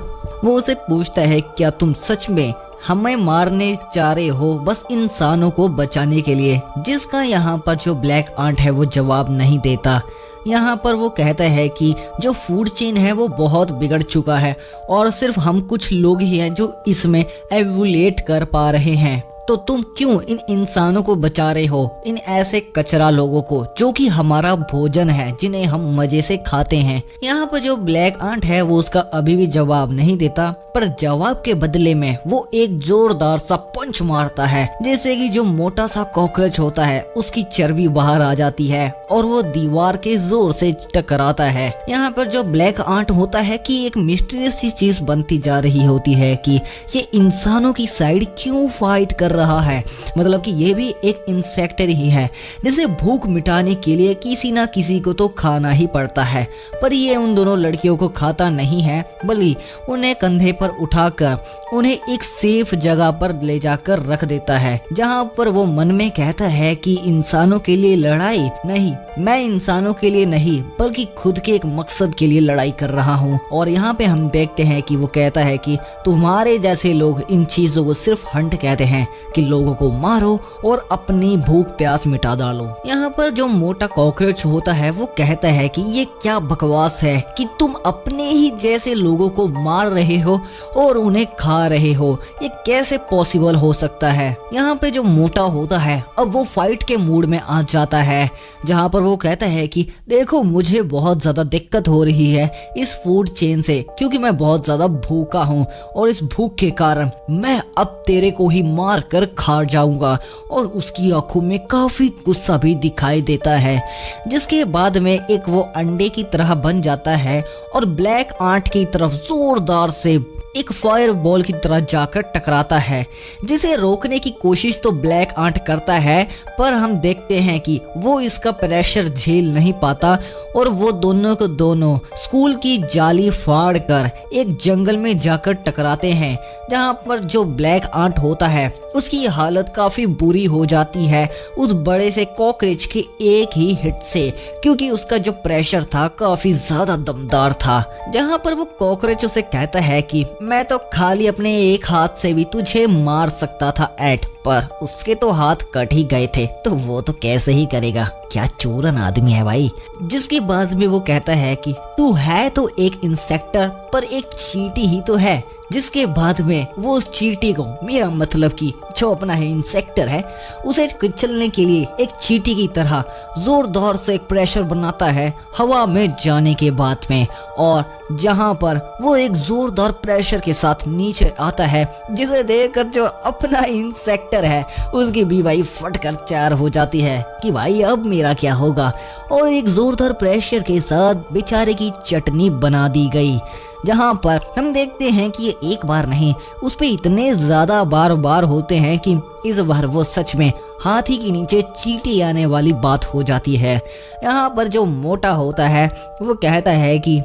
वो उसे पूछता है क्या तुम सच में हमें मारने जा रहे हो बस इंसानों को बचाने के लिए, जिसका यहाँ पर जो ब्लैक आंट है वो जवाब नहीं देता। यहाँ पर वो कहता है कि जो फूड चेन है वो बहुत बिगड़ चुका है और सिर्फ हम कुछ लोग ही हैं जो इसमें एवोल्यूट कर पा रहे हैं, तो तुम क्यों इन इंसानों को बचा रहे हो, इन ऐसे कचरा लोगों को जो कि हमारा भोजन है, जिन्हें हम मजे से खाते हैं। यहाँ पर जो ब्लैक आंट है वो उसका अभी भी जवाब नहीं देता पर जवाब के बदले में वो एक जोरदार सा पंच मारता है, जैसे कि जो मोटा सा कॉकरोच होता है उसकी चर्बी बाहर आ जाती है और वो दीवार के जोर से टकराता है। यहाँ पर जो ब्लैक आंट होता है कि एक मिस्टीरियस सी चीज बनती जा रही होती है कि ये इंसानों की साइड क्यों फाइट कर रहा है, मतलब कि ये भी एक इंसेक्टर ही है जिसे भूख मिटाने के लिए किसी ना किसी को तो खाना ही पड़ता है। पर ये उन दोनों लड़कियों को खाता नहीं है, बल्कि उन्हें कंधे पर उठाकर उन्हें एक सेफ जगह पर ले जाकर रख देता है, जहाँ पर वो मन में कहता है कि इंसानों के लिए लड़ाई नहीं, मैं इंसानों के लिए नहीं बल्कि खुद के एक मकसद के लिए लड़ाई कर रहा हूँ। और यहाँ पे हम देखते हैं कि वो कहता है कि तुम्हारे जैसे लोग इन चीजों को सिर्फ हंट कहते हैं, कि लोगों को मारो और अपनी भूख प्यास मिटा डालो। यहाँ पर जो मोटा कॉकरोच होता है वो कहता है कि ये क्या बकवास है कि तुम अपने ही जैसे लोगों को मार रहे हो और उन्हें खा रहे हो, ये कैसे पॉसिबल हो सकता है। यहाँ पे जो मोटा होता है अब वो फाइट के मूड में आ जाता है, जहाँ पर वो कहता है कि देखो मुझे बहुत ज्यादा दिक्कत हो रही है इस फूड चेन से, क्योंकि मैं बहुत ज्यादा भूखा हूँ और इस भूख के कारण मैं अब तेरे को ही मार कर खा जाऊंगा। और उसकी आंखों में काफी गुस्सा भी दिखाई देता है, जिसके बाद में एक वो अंडे की तरह बन जाता है और ब्लैक आंट की तरफ जोरदार से एक फायर बॉल की तरह जाकर टकराता है, जिसे रोकने की कोशिश तो ब्लैक आंट करता है, पर हम देखते हैं कि वो इसका प्रेशर झेल नहीं पाता और वो दोनों को दोनों स्कूल की जाली फाड़ कर एक जंगल में जाकर टकराते हैं, जहां पर जो ब्लैक आंट होता है उसकी हालत काफी बुरी हो जाती है उस बड़े से कॉकरोच के एक ही हिट से, क्योंकि उसका जो प्रेशर था काफी ज्यादा दमदार था। जहां पर वो कॉकरोच उसे कहता है कि मैं तो खाली अपने एक हाथ से भी तुझे मार सकता था एट, पर उसके तो हाथ कट ही गए थे, तो वो तो कैसे ही करेगा, क्या चूरन आदमी है भाई। जिसके बाद में वो कहता है कि तू है तो एक इंसेक्टर पर एक चींटी ही तो है, जिसके बाद में वो उस चींटी को, मेरा मतलब कि जो अपना है इंसेक्टर है, उसे कुचलने के लिए एक चींटी की तरह जोरदार से एक प्रेशर बनाता है हवा में जाने के बाद में, और जहां पर वो एक जोरदार प्रेशर के साथ नीचे आता है, जिसे देखकर जो अपना इंसेक्टर है उसकी भी भाई फटकर चार हो जाती है कि भाई अब मेरा क्या होगा, और एक जोरदार प्रेशर के साथ बेचारे की चटनी बना दी गई। जहां पर हम देखते हैं कि ये एक बार नहीं, उस पे इतने ज्यादा बार बार होते हैं कि इस बार वो सच में हाथी के नीचे चींटी आने वाली बात हो जाती है। यहाँ पर जो मोटा होता है वो कहता है कि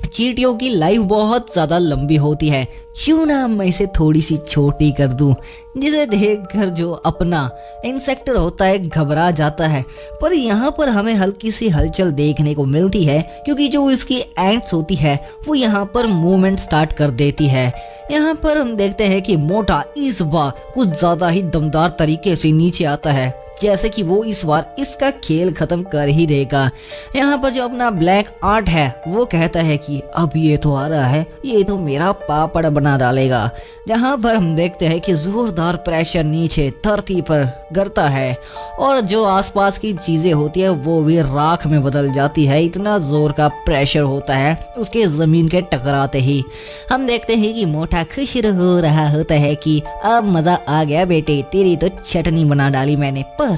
चींटियों की लाइफ बहुत ज्यादा लंबी होती है, क्यों ना मैं इसे थोड़ी सी छोटी कर दूं, जिसे देखकर जो अपना इंसेक्टर होता है घबरा जाता है। पर यहाँ पर हमें हल्की सी हलचल देखने को मिलती है, क्योंकि जो इसकी एंट्स होती है वो यहाँ पर मूवमेंट स्टार्ट कर देती है। यहाँ पर हम देखते हैं कि मोटा इस बार कुछ ज्यादा ही दमदार तरीके से नीचे आता है, जैसे कि वो इस बार इसका खेल खत्म कर ही देगा। यहाँ पर जो अपना ब्लैक आंट है वो कहता है कि अब ये तो आ रहा है, ये तो मेरा पापड़ बना डालेगा। जहाँ पर हम देखते हैं कि जोरदार प्रेशर नीचे धरती पर गिरता है और जो आसपास की चीजें होती है वो भी राख में बदल जाती है, इतना जोर का प्रेशर होता है उसके जमीन के टकराते ही। हम देखते हैं कि मोटा खुश हो रहा होता है कि अब मजा आ गया बेटे, तेरी तो चटनी बना डाली मैंने। पर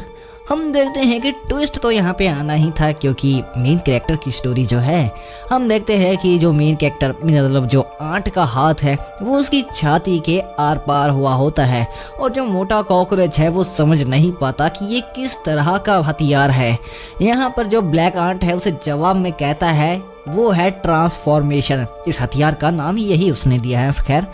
हम देखते हैं कि ट्विस्ट तो यहाँ पे आना ही था, क्योंकि मेन कैरेक्टर की स्टोरी जो है, हम देखते हैं कि जो मेन कैरेक्टर मतलब जो आंट का हाथ है वो उसकी छाती के आर पार हुआ होता है, और जो मोटा कॉकरोच है वो समझ नहीं पाता कि ये किस तरह का हथियार है। यहाँ पर जो ब्लैक आंट है उसे जवाब में कहता है वो है ट्रांसफॉर्मेशन, इस हथियार का नाम ही यही उसने दिया है। खैर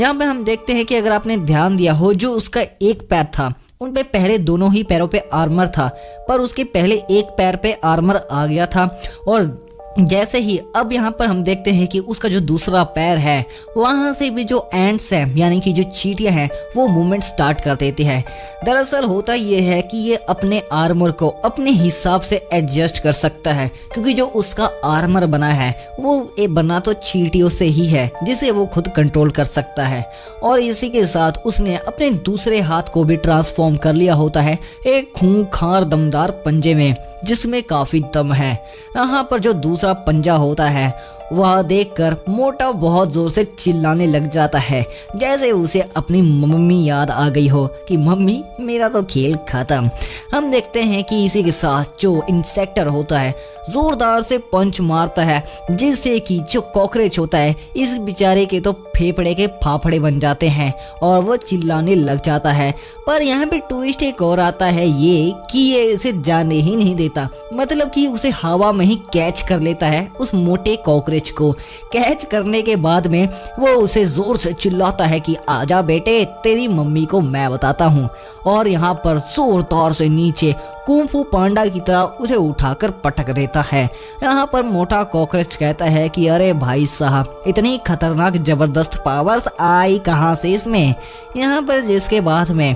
यहाँ पे हम देखते हैं कि अगर आपने ध्यान दिया हो, जो उसका एक पैर था उन पे पहले दोनों ही पैरों पे आर्मर था, पर उसके पहले एक पैर पे आर्मर आ गया था, और जैसे ही अब यहाँ पर हम देखते हैं कि उसका जो दूसरा पैर है वहां से भी जो एंट्स है यानी कि जो चींटियां हैं वो मूवमेंट स्टार्ट कर देती है। दरअसल होता ये है कि ये अपने आर्मर को अपने हिसाब से एडजस्ट कर सकता है, क्योंकि जो उसका आर्मर बना है वो बना तो चींटियों से ही है, जिसे वो खुद कंट्रोल कर सकता है। और इसी के साथ उसने अपने दूसरे हाथ को भी ट्रांसफॉर्म कर लिया होता है एक खूंखार दमदार पंजे में, जिसमें काफी दम है। यहाँ पर जो दूसरा पंजा होता है वह देखकर मोटा बहुत जोर से चिल्लाने लग जाता है, जैसे उसे अपनी मम्मी याद आ गई हो कि मम्मी मेरा तो खेल खत्म। हम देखते हैं कि इसी के साथ जो इंसेक्टर होता है जोरदार से पंच मारता है, जिससे कि जो कॉकरोच होता है इस बेचारे के तो फेफड़े के फाफड़े बन जाते हैं और वो चिल्लाने लग जाता है। पर यहाँ पे ट्विस्ट एक और आता है ये कि ये इसे जाने ही नहीं देता, मतलब कि उसे हवा में ही कैच कर लेता है उस मोटे कॉकरोच को। कैच करने के बाद में वो उसे जोर से चिल्लाता है कि आजा बेटे तेरी मम्मी को मैं बताता हूँ, और यहाँ पर जोरदार से नीचे कुंफू पांडा की तरह उसे उठाकर पटक देता है। यहाँ पर मोटा कॉकरोच कहता है कि अरे भाई साहब इतनी खतरनाक जबरदस्त पावर्स आई कहाँ से इसमें। यहाँ पर जिसके बाद में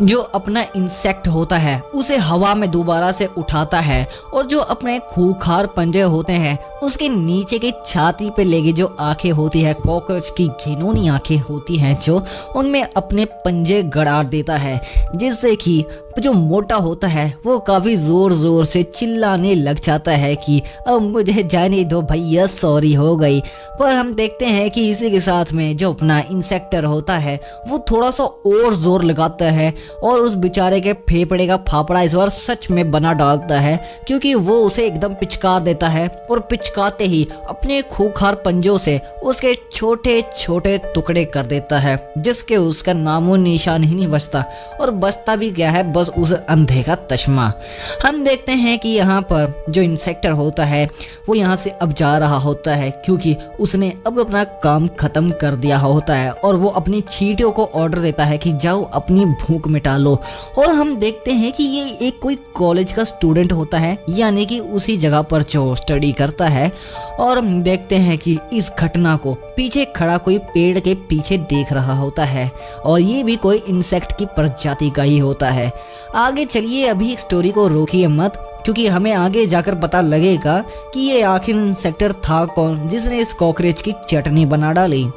जो अपना इंसेक्ट होता है उसे हवा में दोबारा से उठाता है और जो अपने खूंखार पंजे होते हैं उसके नीचे की छाती पे लेके जो आंखें होती है कॉकरोच की घिनौनी आंखें होती हैं जो उनमें अपने पंजे गड़ा देता है, जिससे कि जो मोटा होता है वो काफी जोर जोर से चिल्लाने लग जाता है कि अब मुझे जाने दो भैया सॉरी हो गई। पर हम देखते हैं कि इसी के साथ में जो अपना इंसेक्टर होता है वो थोड़ा सा और जोर लगाता है और उस बेचारे के फेफड़े का फाफड़ा इस बार सच में बना डालता है, क्योंकि वो उसे एकदम पिचकार देता है और पिचकाते ही अपने खूंखार पंजों से उसके छोटे छोटे टुकड़े कर देता है, जिसके उसका नामो निशान ही नहीं बचता। और बचता भी क्या है, बस उस अंधे का तश्मा। हम देखते हैं कि यहाँ पर जो इंसेक्टर होता है वो यहाँ से अब जा रहा होता है, क्योंकि उसने अब अपना काम खत्म कर दिया होता है और वो अपनी चींटियों को ऑर्डर देता है कि जाओ अपनी भूख मिटा लो। और हम देखते हैं कि ये एक कोई कॉलेज का स्टूडेंट होता है, यानी कि उसी जगह पर जो स्टडी करता है। और हम देखते हैं कि इस घटना को पीछे खड़ा कोई पेड़ के पीछे देख रहा होता है और ये भी कोई इंसेक्ट की प्रजाति का ही होता है। आगे चलिए, अभी स्टोरी को रोकिए मत, क्योंकि हमें आगे जाकर पता लगेगा कि ये आखिर इंसेक्टर था कौन जिसने इस कॉकरोच की चटनी बना डाली।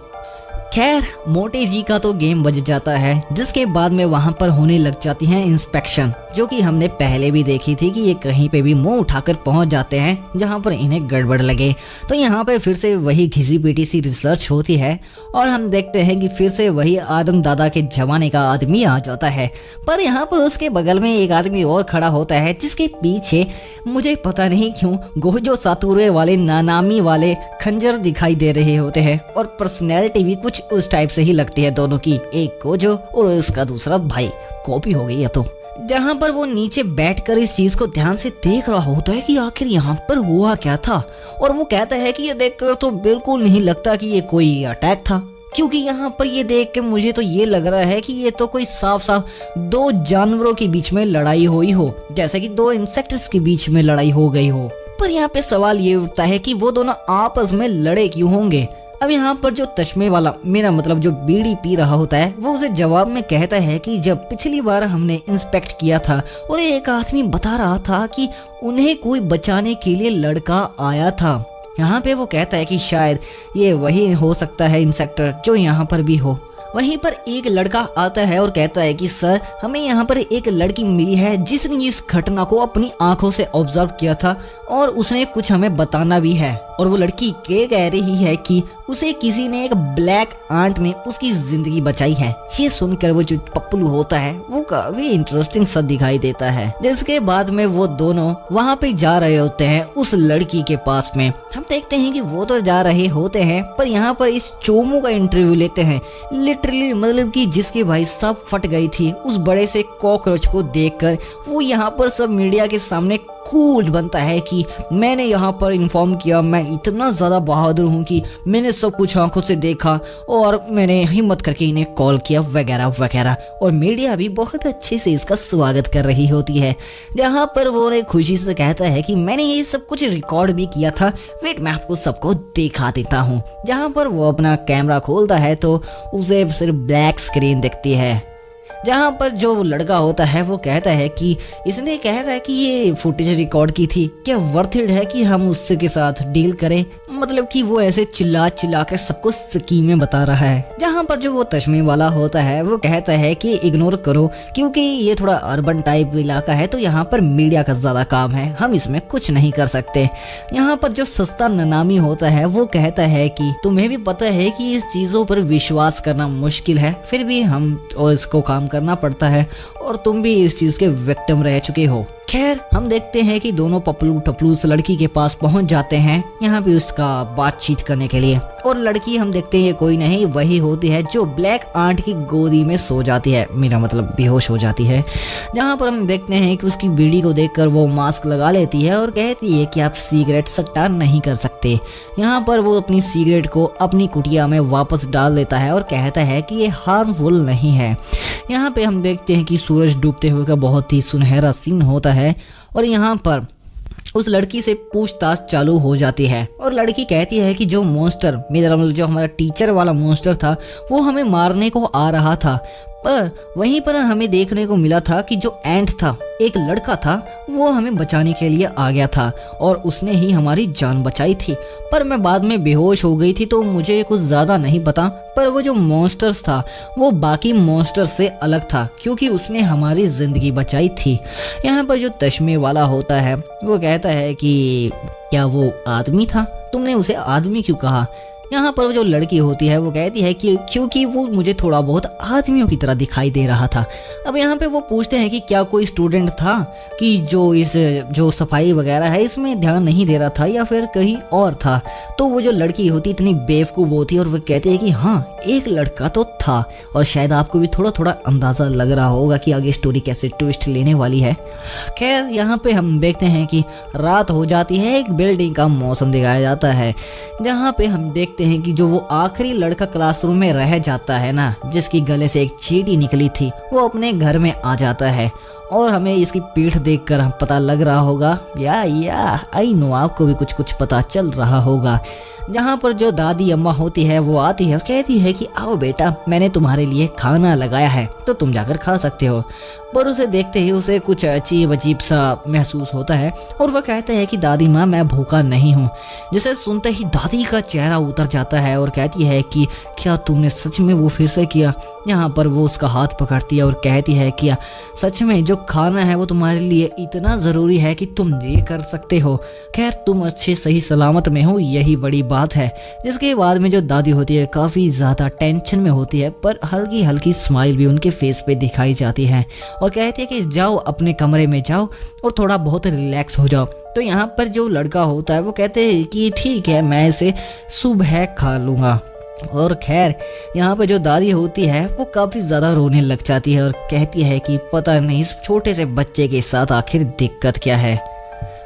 खैर मोटे जी का तो गेम बज जाता है, जिसके बाद में वहां पर होने लग जाती है इंस्पेक्शन, जो कि हमने पहले भी देखी थी कि ये कहीं पे भी मुंह उठाकर पहुंच जाते हैं जहां पर इन्हें गड़बड़ लगे। तो यहाँ पे फिर से वही घिसी पीटी सी रिसर्च होती है और हम देखते हैं कि फिर से वही आदम दादा के जमाने का आदमी आ जाता है। पर यहाँ पर उसके बगल में एक आदमी और खड़ा होता है, जिसके पीछे मुझे पता नहीं क्यों गोजो सातुरे वाले नानामी वाले खंजर दिखाई दे रहे होते हैं और पर्सनैलिटी भी कुछ उस टाइप से ही लगती है दोनों की, एक गोजो और उसका दूसरा भाई। कॉपी हो गई है तो। जहाँ पर वो नीचे बैठकर इस चीज को ध्यान से देख रहा होता है कि आखिर यहाँ पर हुआ क्या था, और वो कहता है कि ये देखकर तो बिल्कुल नहीं लगता कि ये कोई अटैक था, क्योंकि यहाँ पर ये देख के मुझे तो ये लग रहा है कि ये तो कोई साफ साफ दो जानवरों के बीच में लड़ाई हुई हो, जैसे कि दो इंसेक्ट्स के बीच में लड़ाई हो गई हो। पर यहाँ पे सवाल ये उठता है कि वो दोनों आपस में लड़े क्यों होंगे। अब यहाँ पर जो तश्मे वाला, मेरा मतलब जो बीड़ी पी रहा होता है, वो उसे जवाब में कहता है कि जब पिछली बार हमने इंस्पेक्ट किया था और एक आदमी बता रहा था कि उन्हें कोई बचाने के लिए लड़का आया था। यहाँ पे वो कहता है कि शायद ये वही हो सकता है इंसेक्टर जो यहाँ पर भी हो। वहीं पर एक लड़का आता है और कहता है कि सर हमें यहाँ पर एक लड़की मिली है जिसने इस घटना को अपनी आंखों से ऑब्जर्व किया था और उसने कुछ हमें बताना भी है। और वो लड़की के कह रही है कि उसे किसी ने एक ब्लैक आंट ने उसकी जिंदगी बचाई है। ये सुनकर वो जो पप्पलू होता है वो काफी इंटरेस्टिंग सा दिखाई देता है। जिसके बाद में वो दोनों वहाँ पे जा रहे होते हैं उस लड़की के पास में। हम देखते हैं कि वो तो जा रहे होते हैं, पर यहाँ पर इस चोमू का इंटरव्यू लेते हैं। लिटरली मतलब कि जिसकी भाई साहब फट गई थी उस बड़े से कॉकरोच को देखकर, वो यहाँ पर सब मीडिया के सामने कूल बनता है कि मैंने यहाँ पर इन्फॉर्म किया, मैं इतना ज़्यादा बहादुर हूँ कि मैंने सब कुछ आंखों से देखा और मैंने हिम्मत करके इन्हें कॉल किया वगैरह वगैरह। और मीडिया भी बहुत अच्छे से इसका स्वागत कर रही होती है, जहाँ पर वो उन्हें खुशी से कहता है कि मैंने ये सब कुछ रिकॉर्ड भी किया था, वेट मैं आपको सबको दिखा देता हूँ। जहाँ पर वो अपना कैमरा खोलता है तो उसे सिर्फ ब्लैक स्क्रीन दिखती है। जहाँ पर जो लड़का होता है वो कहता है कि इसने कहता है कि ये फुटेज रिकॉर्ड की थी, क्या वर्थ इट है कि हम उससे के साथ डील करें। मतलब कि वो ऐसे चिल्ला चिल्ला के सबको स्कीमें बता रहा है। जहाँ पर जो वो चश्मे वाला होता है वो कहता है कि इग्नोर करो, क्योंकि ये थोड़ा अर्बन टाइप इलाका है तो यहाँ पर मीडिया का ज्यादा काम है, हम इसमें कुछ नहीं कर सकते। यहाँ पर जो सस्ता ननामी होता है वो कहता है कि तुम्हें भी पता है कि इस चीजों पर विश्वास करना मुश्किल है, फिर भी हम और इसको काम करना पड़ता है और तुम भी इस चीज के विक्टिम रह चुके हो। खैर हम देखते हैं कि दोनों पपलू टपलू उस लड़की के पास पहुंच जाते हैं यहाँ पे उसका बातचीत करने के लिए। और लड़की हम देखते हैं कोई नहीं वही होती है जो ब्लैक आंट की गोदी में सो जाती है, मेरा मतलब बेहोश हो जाती है। जहाँ पर हम देखते हैं कि उसकी बीड़ी को देखकर वो मास्क लगा लेती है और कहती है कि आप सिगरेट सट्टा नहीं कर सकते। यहाँ पर वो अपनी सिगरेट को अपनी कुटिया में वापस डाल देता है और कहता है कि ये हार्मफुल नहीं है। यहाँ पे हम देखते हैं कि सूरज डूबते हुए का बहुत ही सुनहरा सीन होता है और यहाँ पर उस लड़की से पूछताछ चालू हो जाती है और लड़की कहती है कि जो मॉन्स्टर, मेरा मतलब जो हमारा टीचर वाला मॉन्स्टर था वो हमें मारने को आ रहा था, पर वहीं पर हमें देखने को मिला था कि जो एंट था, एक लड़का था, वो हमें बचाने के लिए आ गया था और उसने ही हमारी जान बचाई थी। पर मैं बाद में बेहोश हो गई थी तो मुझे कुछ ज़्यादा नहीं पता, पर वो जो मॉन्स्टर्स था वो बाकी मॉन्स्टर से अलग था क्योंकि उसने हमारी ज़िंदगी बचाई थी। यहाँ पर जो चश्मे वाला होता है वो कहता है कि क्या वो आदमी था, तुमने उसे आदमी क्यों कहा। यहाँ पर जो लड़की होती है वो कहती है कि क्योंकि वो मुझे थोड़ा बहुत आदमियों की तरह दिखाई दे रहा था। अब यहाँ पे वो पूछते हैं कि क्या कोई स्टूडेंट था कि जो सफाई वगैरह है इसमें ध्यान नहीं दे रहा था या फिर कहीं और था। तो वो जो लड़की होती इतनी बेवकूफ़ होती है और वो कहती है कि हाँ एक लड़का तो था और शायद आपको भी थोड़ा थोड़ा अंदाज़ा लग रहा होगा कि आगे स्टोरी कैसे ट्विस्ट लेने वाली है। खैर यहाँ पे हम देखते हैं कि रात हो जाती है, एक बिल्डिंग का मौसम दिखाया जाता है जहाँ पे हम देखते हैं कि जो वो आखिरी लड़का क्लासरूम में रह जाता है ना, जिसकी गले से एक चींटी निकली थी, वो अपने घर में आ जाता है और हमें इसकी पीठ देखकर पता लग रहा होगा या आई नो आपको भी कुछ कुछ पता चल रहा होगा। जहाँ पर जो दादी अम्मा होती है वो आती है और कहती है कि आओ बेटा मैंने तुम्हारे लिए खाना लगाया है तो तुम जाकर खा सकते हो। पर उसे देखते ही उसे कुछ अजीब सा महसूस होता है और वह कहता है कि दादी माँ मैं भूखा नहीं हूँ। जिसे सुनते ही दादी का चेहरा उतर जाता है और कहती है कि क्या तुमने सच में वो फिर से किया। यहाँ पर वो उसका हाथ पकड़ती है और कहती है कि सच में जो खाना है वो तुम्हारे लिए इतना ज़रूरी है कि तुम ये कर सकते हो। खैर तुम अच्छे सही सलामत में हो, यही बड़ी बात है। जिसके बाद में जो दादी होती है काफ़ी ज़्यादा टेंशन में होती है, पर हल्की हल्की स्माइल भी उनके फेस पे दिखाई जाती है और कहती है कि जाओ अपने कमरे में जाओ और थोड़ा बहुत रिलैक्स हो जाओ। तो यहाँ पर जो लड़का होता है वो कहते हैं कि ठीक है मैं इसे सुबह खा लूँगा। और खैर यहाँ पे जो दादी होती है वो काफ़ी ज़्यादा रोने लग जाती है और कहती है कि पता नहीं इस छोटे से बच्चे के साथ आखिर दिक्कत क्या है।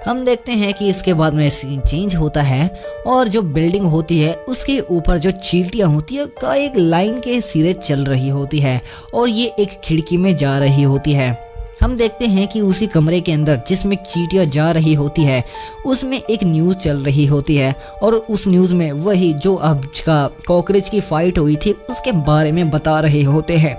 हम देखते हैं कि इसके बाद में सीन चेंज होता है और जो बिल्डिंग होती है उसके ऊपर जो चींटियाँ होती है का एक लाइन के सिरे चल रही होती है और ये एक खिड़की में जा रही होती है। हम देखते हैं कि उसी कमरे के अंदर जिसमें चींटियाँ जा रही होती है उसमें एक न्यूज़ चल रही होती है और उस न्यूज़ में वही जो अब का कॉकरोच की फाइट हुई थी उसके बारे में बता रहे होते हैं।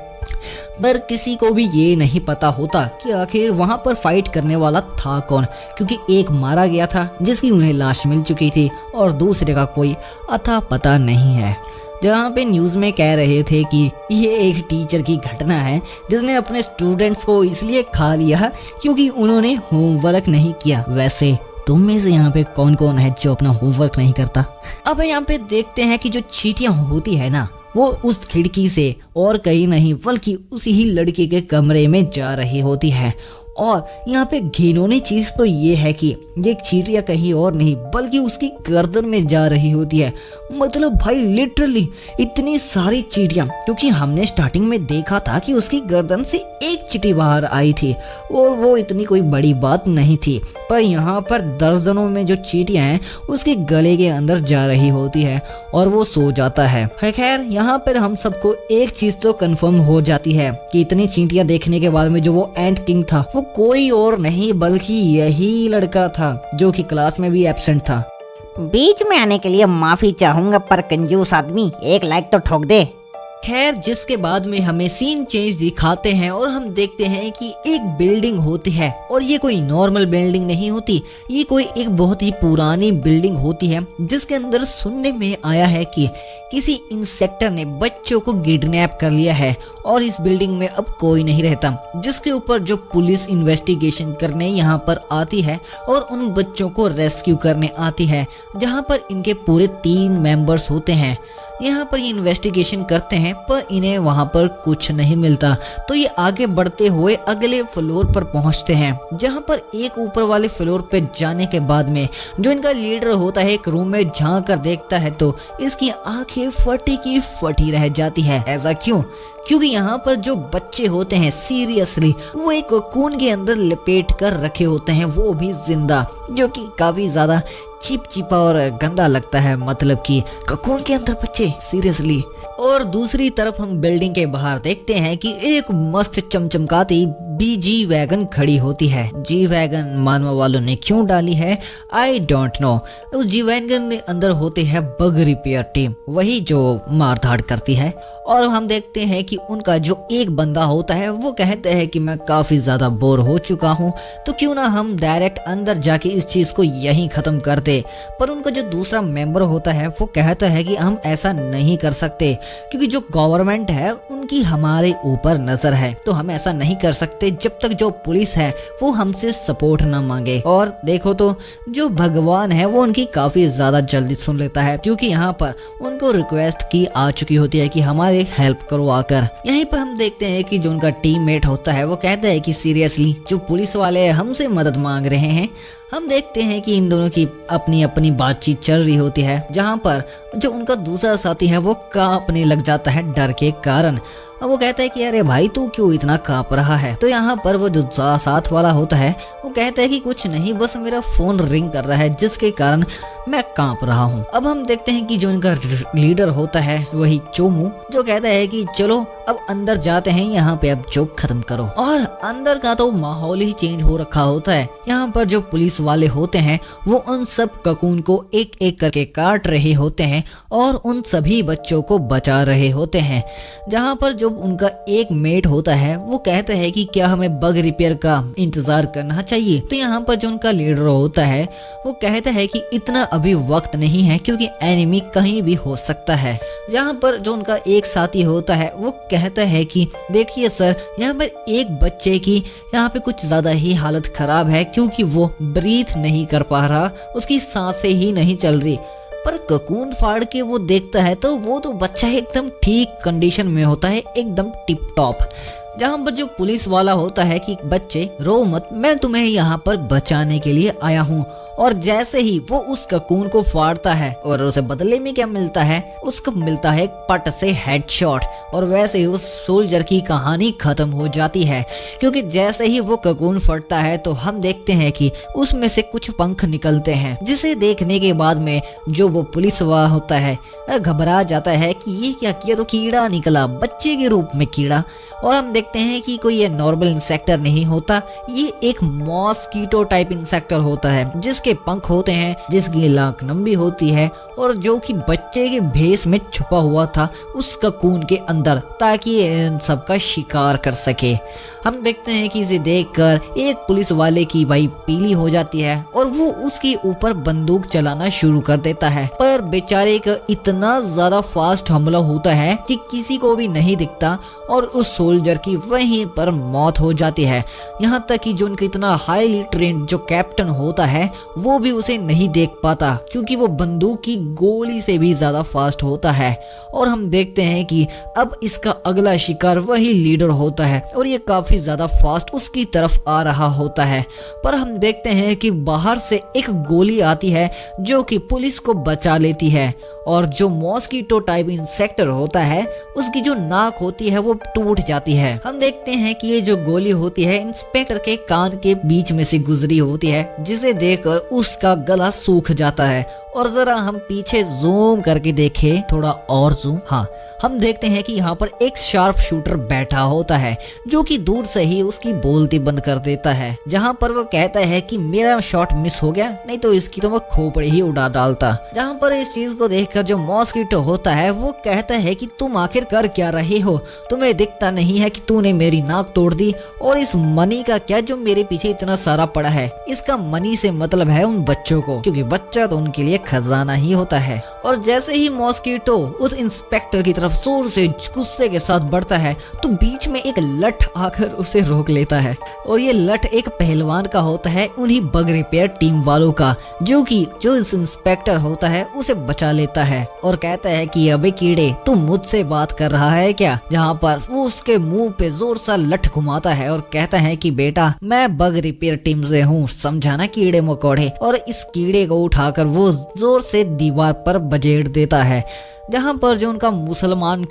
पर किसी को भी ये नहीं पता होता कि आखिर वहां पर फाइट करने वाला था कौन, क्योंकि एक मारा गया था जिसकी उन्हें लाश मिल चुकी थी और दूसरे का कोई अता पता नहीं है। जहाँ पे न्यूज़ में कह रहे थे कि ये एक टीचर की घटना है जिसने अपने स्टूडेंट्स को इसलिए खा लिया क्योंकि उन्होंने होमवर्क नहीं किया। वैसे तुम में से यहाँ पे कौन कौन है जो अपना होमवर्क नहीं करता। अब यहाँ पे देखते हैं कि जो चींटियाँ होती है ना वो उस खिड़की से और कहीं नहीं बल्कि उसी ही लड़के के कमरे में जा रही होती है। और यहाँ पे घिनौनी चीज़ तो ये है कि ये चींटियाँ कहीं और नहीं बल्कि उसकी गर्दन में जा रही होती है। मतलब भाई लिटरली इतनी सारी चींटियाँ, क्योंकि हमने स्टार्टिंग में देखा था कि उसकी गर्दन से एक चींटी बाहर आई थी और वो इतनी कोई बड़ी बात नहीं थी, पर यहाँ पर दर्जनों में जो चींटियाँ हैं उसके गले के अंदर जा रही होती है और वो सो जाता है। खैर यहाँ पर हम सबको एक चीज़ तो कंफर्म हो जाती है कि इतनी चींटियाँ देखने के बाद में जो वो एंट किंग था वो कोई और नहीं बल्कि यही लड़का था जो कि क्लास में भी एब्सेंट था। बीच में आने के लिए माफी चाहूंगा, पर कंजूस आदमी एक लाइक तो ठोक दे। खैर, जिसके बाद में हमें सीन चेंज दिखाते हैं और हम देखते हैं कि एक बिल्डिंग होती है और ये कोई नॉर्मल बिल्डिंग नहीं होती, ये कोई एक बहुत ही पुरानी बिल्डिंग होती है जिसके अंदर सुनने में आया है कि किसी इंसेक्टर ने बच्चों को किडनैप कर लिया है और इस बिल्डिंग में अब कोई नहीं रहता, जिसके ऊपर जो पुलिस इन्वेस्टिगेशन करने यहाँ पर आती है और उन बच्चों को रेस्क्यू करने आती है, जहाँ पर इनके पूरे 3 मेंबर्स होते हैं। यहाँ पर ये इन्वेस्टिगेशन करते हैं पर इन्हें वहाँ पर कुछ नहीं मिलता, तो ये आगे बढ़ते हुए अगले फ्लोर पर पहुँचते हैं, जहाँ पर एक ऊपर वाले फ्लोर पे जाने के बाद में जो इनका लीडर होता है एक रूम में झांक कर देखता है तो इसकी आंखें फटी की फटी रह जाती है। ऐसा क्यों? क्योंकि यहाँ पर जो बच्चे होते हैं सीरियसली वो एक कोकून के अंदर लपेट कर रखे होते हैं, वो भी जिंदा, जो कि काफी ज्यादा चिपचिपा और गंदा लगता है। मतलब कि कोकून के अंदर बच्चे, सीरियसली। और दूसरी तरफ हम बिल्डिंग के बाहर देखते हैं कि एक मस्त चमचमकाती जी वैगन खड़ी होती है। जी वैगन मानव वालों ने क्यों डाली है आई डोंट नो। उस जी वैगन के अंदर होती है बग रिपेयर टीम, वही जो मार धाड़ करती है। और हम देखते हैं कि उनका जो एक बंदा होता है वो कहते हैं कि मैं काफी ज्यादा बोर हो चुका हूँ, तो क्यों ना हम डायरेक्ट अंदर जाके इस चीज को यहीं खत्म कर दे। पर उनका जो दूसरा मेंबर होता है वो कहता है कि हम ऐसा नहीं कर सकते, क्योंकि जो गवर्नमेंट है उनकी हमारे ऊपर नजर है, तो हम ऐसा नहीं कर सकते जब तक जो पुलिस है वो हमसे सपोर्ट ना मांगे। और देखो तो जो भगवान है वो उनकी काफी ज्यादा जल्दी सुन लेता है, क्योंकि यहाँ पर उनको रिक्वेस्ट की आ चुकी होती है कि हमारे हेल्प करो आकर। यहीं पर हम देखते हैं कि जो उनका टीममेट होता है वो कहता है कि सीरियसली जो पुलिस वाले हमसे मदद मांग रहे हैं। हम देखते हैं कि इन दोनों की अपनी अपनी बातचीत चल रही होती है, जहाँ पर जो उनका दूसरा साथी है वो कांपने लग जाता है डर के कारण। अब वो कहता है कि अरे भाई तू क्यों इतना कांप रहा है। तो यहाँ पर वो जो साथ वाला होता है वो कहता है कि कुछ नहीं, बस मेरा फोन रिंग कर रहा है जिसके कारण मैं कांप रहा हूँ। अब हम देखते हैं कि जो इनका लीडर होता है वही चोमू, जो कहता है कि चलो अब अंदर जाते हैं, यहाँ पे अब जोक खत्म करो। और अंदर का तो माहौल ही चेंज हो रखा होता है। यहाँ पर जो पुलिस वाले होते हैं वो उन सब ककून को एक एक करके काट रहे होते हैं और उन सभी बच्चों को बचा रहे होते हैं। जहाँ पर जो उनका एक मेट होता है वो कहता है कि क्या हमें बग रिपेयर का इंतजार करना चाहिए। तो यहाँ पर जो उनका लीडर होता है वो कहता है कि इतना अभी वक्त नहीं है, क्योंकि एनिमी कहीं भी हो सकता है। जहाँ पर जो उनका एक साथी होता है वो कहता है कि देखिए सर, यहाँ पर एक बच्चे की यहाँ पे कुछ ज्यादा ही हालत खराब है, क्योंकि वो ब्रीथ नहीं कर पा रहा, उसकी सांसें ही नहीं चल रही। पर ककून फाड़ के वो देखता है तो वो तो बच्चा एकदम ठीक कंडीशन में होता है, एकदम टिप टॉप। जहाँ पर जो पुलिस वाला होता है कि बच्चे रो मत, मैं तुम्हें यहाँ पर बचाने के लिए आया हूँ। और जैसे ही वो उस ककून को फाड़ता है और उसे बदले में क्या मिलता है, उसको मिलता है पट से हेडशॉट। और वैसे ही उस सोल्जर की कहानी खत्म हो जाती है, क्योंकि जैसे ही वो ककून फटता है तो हम देखते हैं कि उसमें से कुछ पंख निकलते हैं, जिसे देखने के बाद में जो वो पुलिस वाला होता है घबरा जाता है कि ये क्या किया, तो कीड़ा निकला, बच्चे के रूप में कीड़ा। और हम देखते हैं कि कोई ये नॉर्मल इंसेक्टर नहीं होता, ये एक मॉस्कीटो टाइप इंसेक्टर होता है, जिसके पंख होते हैं, जिसकी लाख लंबी होती है और जो कि बच्चे के भेस में छुपा हुआ था उस ककून के अंदर, ताकि इन सब का शिकार कर सके। हम देखते हैं कि इसे देखकर एक पुलिस वाले की भाई पीली हो जाती है और वो उसके ऊपर बंदूक चलाना शुरू कर देता है। पर बेचारे का इतना ज्यादा फास्ट हमला होता है कि किसी को भी नहीं दिखता और उस सोल्जर की वहीं पर मौत हो जाती है। यहाँ तक कि जो उनका इतना हाईली ट्रेंड जो कैप्टन होता है वो भी उसे नहीं देख पाता, क्योंकि वो बंदूक की गोली से भी ज्यादा फास्ट होता है। और हम देखते हैं कि अब इसका अगला शिकार वही लीडर होता है और ये काफी ज्यादा फास्ट उसकी तरफ आ रहा होता है। पर हम देखते हैं कि बाहर से एक गोली आती है जो कि पुलिस को बचा लेती है और जो मॉस्कीटो टाइप इंसेक्टर होता है उसकी जो नाक होती है वो टूट जाती है। हम देखते हैं कि ये जो गोली होती है इंस्पेक्टर के कान के बीच में से गुजरी होती है, जिसे देखकर उसका गला सूख जाता है। और जरा हम पीछे जूम करके देखें, थोड़ा और जूम, हाँ, हम देखते हैं कि यहाँ पर एक शार्प शूटर बैठा होता है जो कि दूर से ही उसकी बोलती बंद कर देता है, जहाँ पर वो कहता है कि मेरा शॉट मिस हो गया, नहीं तो इसकी तो मैं खोपड़ी ही उड़ा डालता। जहाँ पर इस चीज को देखकर जो मॉस्किटो होता है वो कहता है कि तुम आखिर कर क्या रहे हो, तुम्हें दिखता नहीं है कि तूने मेरी नाक तोड़ दी, और इस मनी का क्या जो मेरे पीछे इतना सारा पड़ा है। इसका मनी से मतलब है उन बच्चों को, क्योंकि बच्चा तो उनके लिए खजाना ही होता है। और जैसे ही मॉस्किटो उस इंस्पेक्टर की तरफ जोर से गुस्से के साथ बढ़ता है तो बीच में एक लठ आकर उसे रोक लेता है, और ये लठ एक पहलवान का होता है, उन्हीं बग रिपेयर टीम वालों का, जो इस इंस्पेक्टर होता है उसे बचा लेता है और कहता है कि अबे कीड़े, तुम मुझसे बात कर रहा है क्या। जहाँ पर वो उसके मुंह पे जोर सा लठ घुमाता है और कहता है कि बेटा मैं बग रिपेयर टीम से हूँ, समझा ना कीड़े मकोड़े। और इस कीड़े को उठाकर वो जोर से दीवार पर बजेड़ देता है, जहाँ पर जो उनका मुसलमान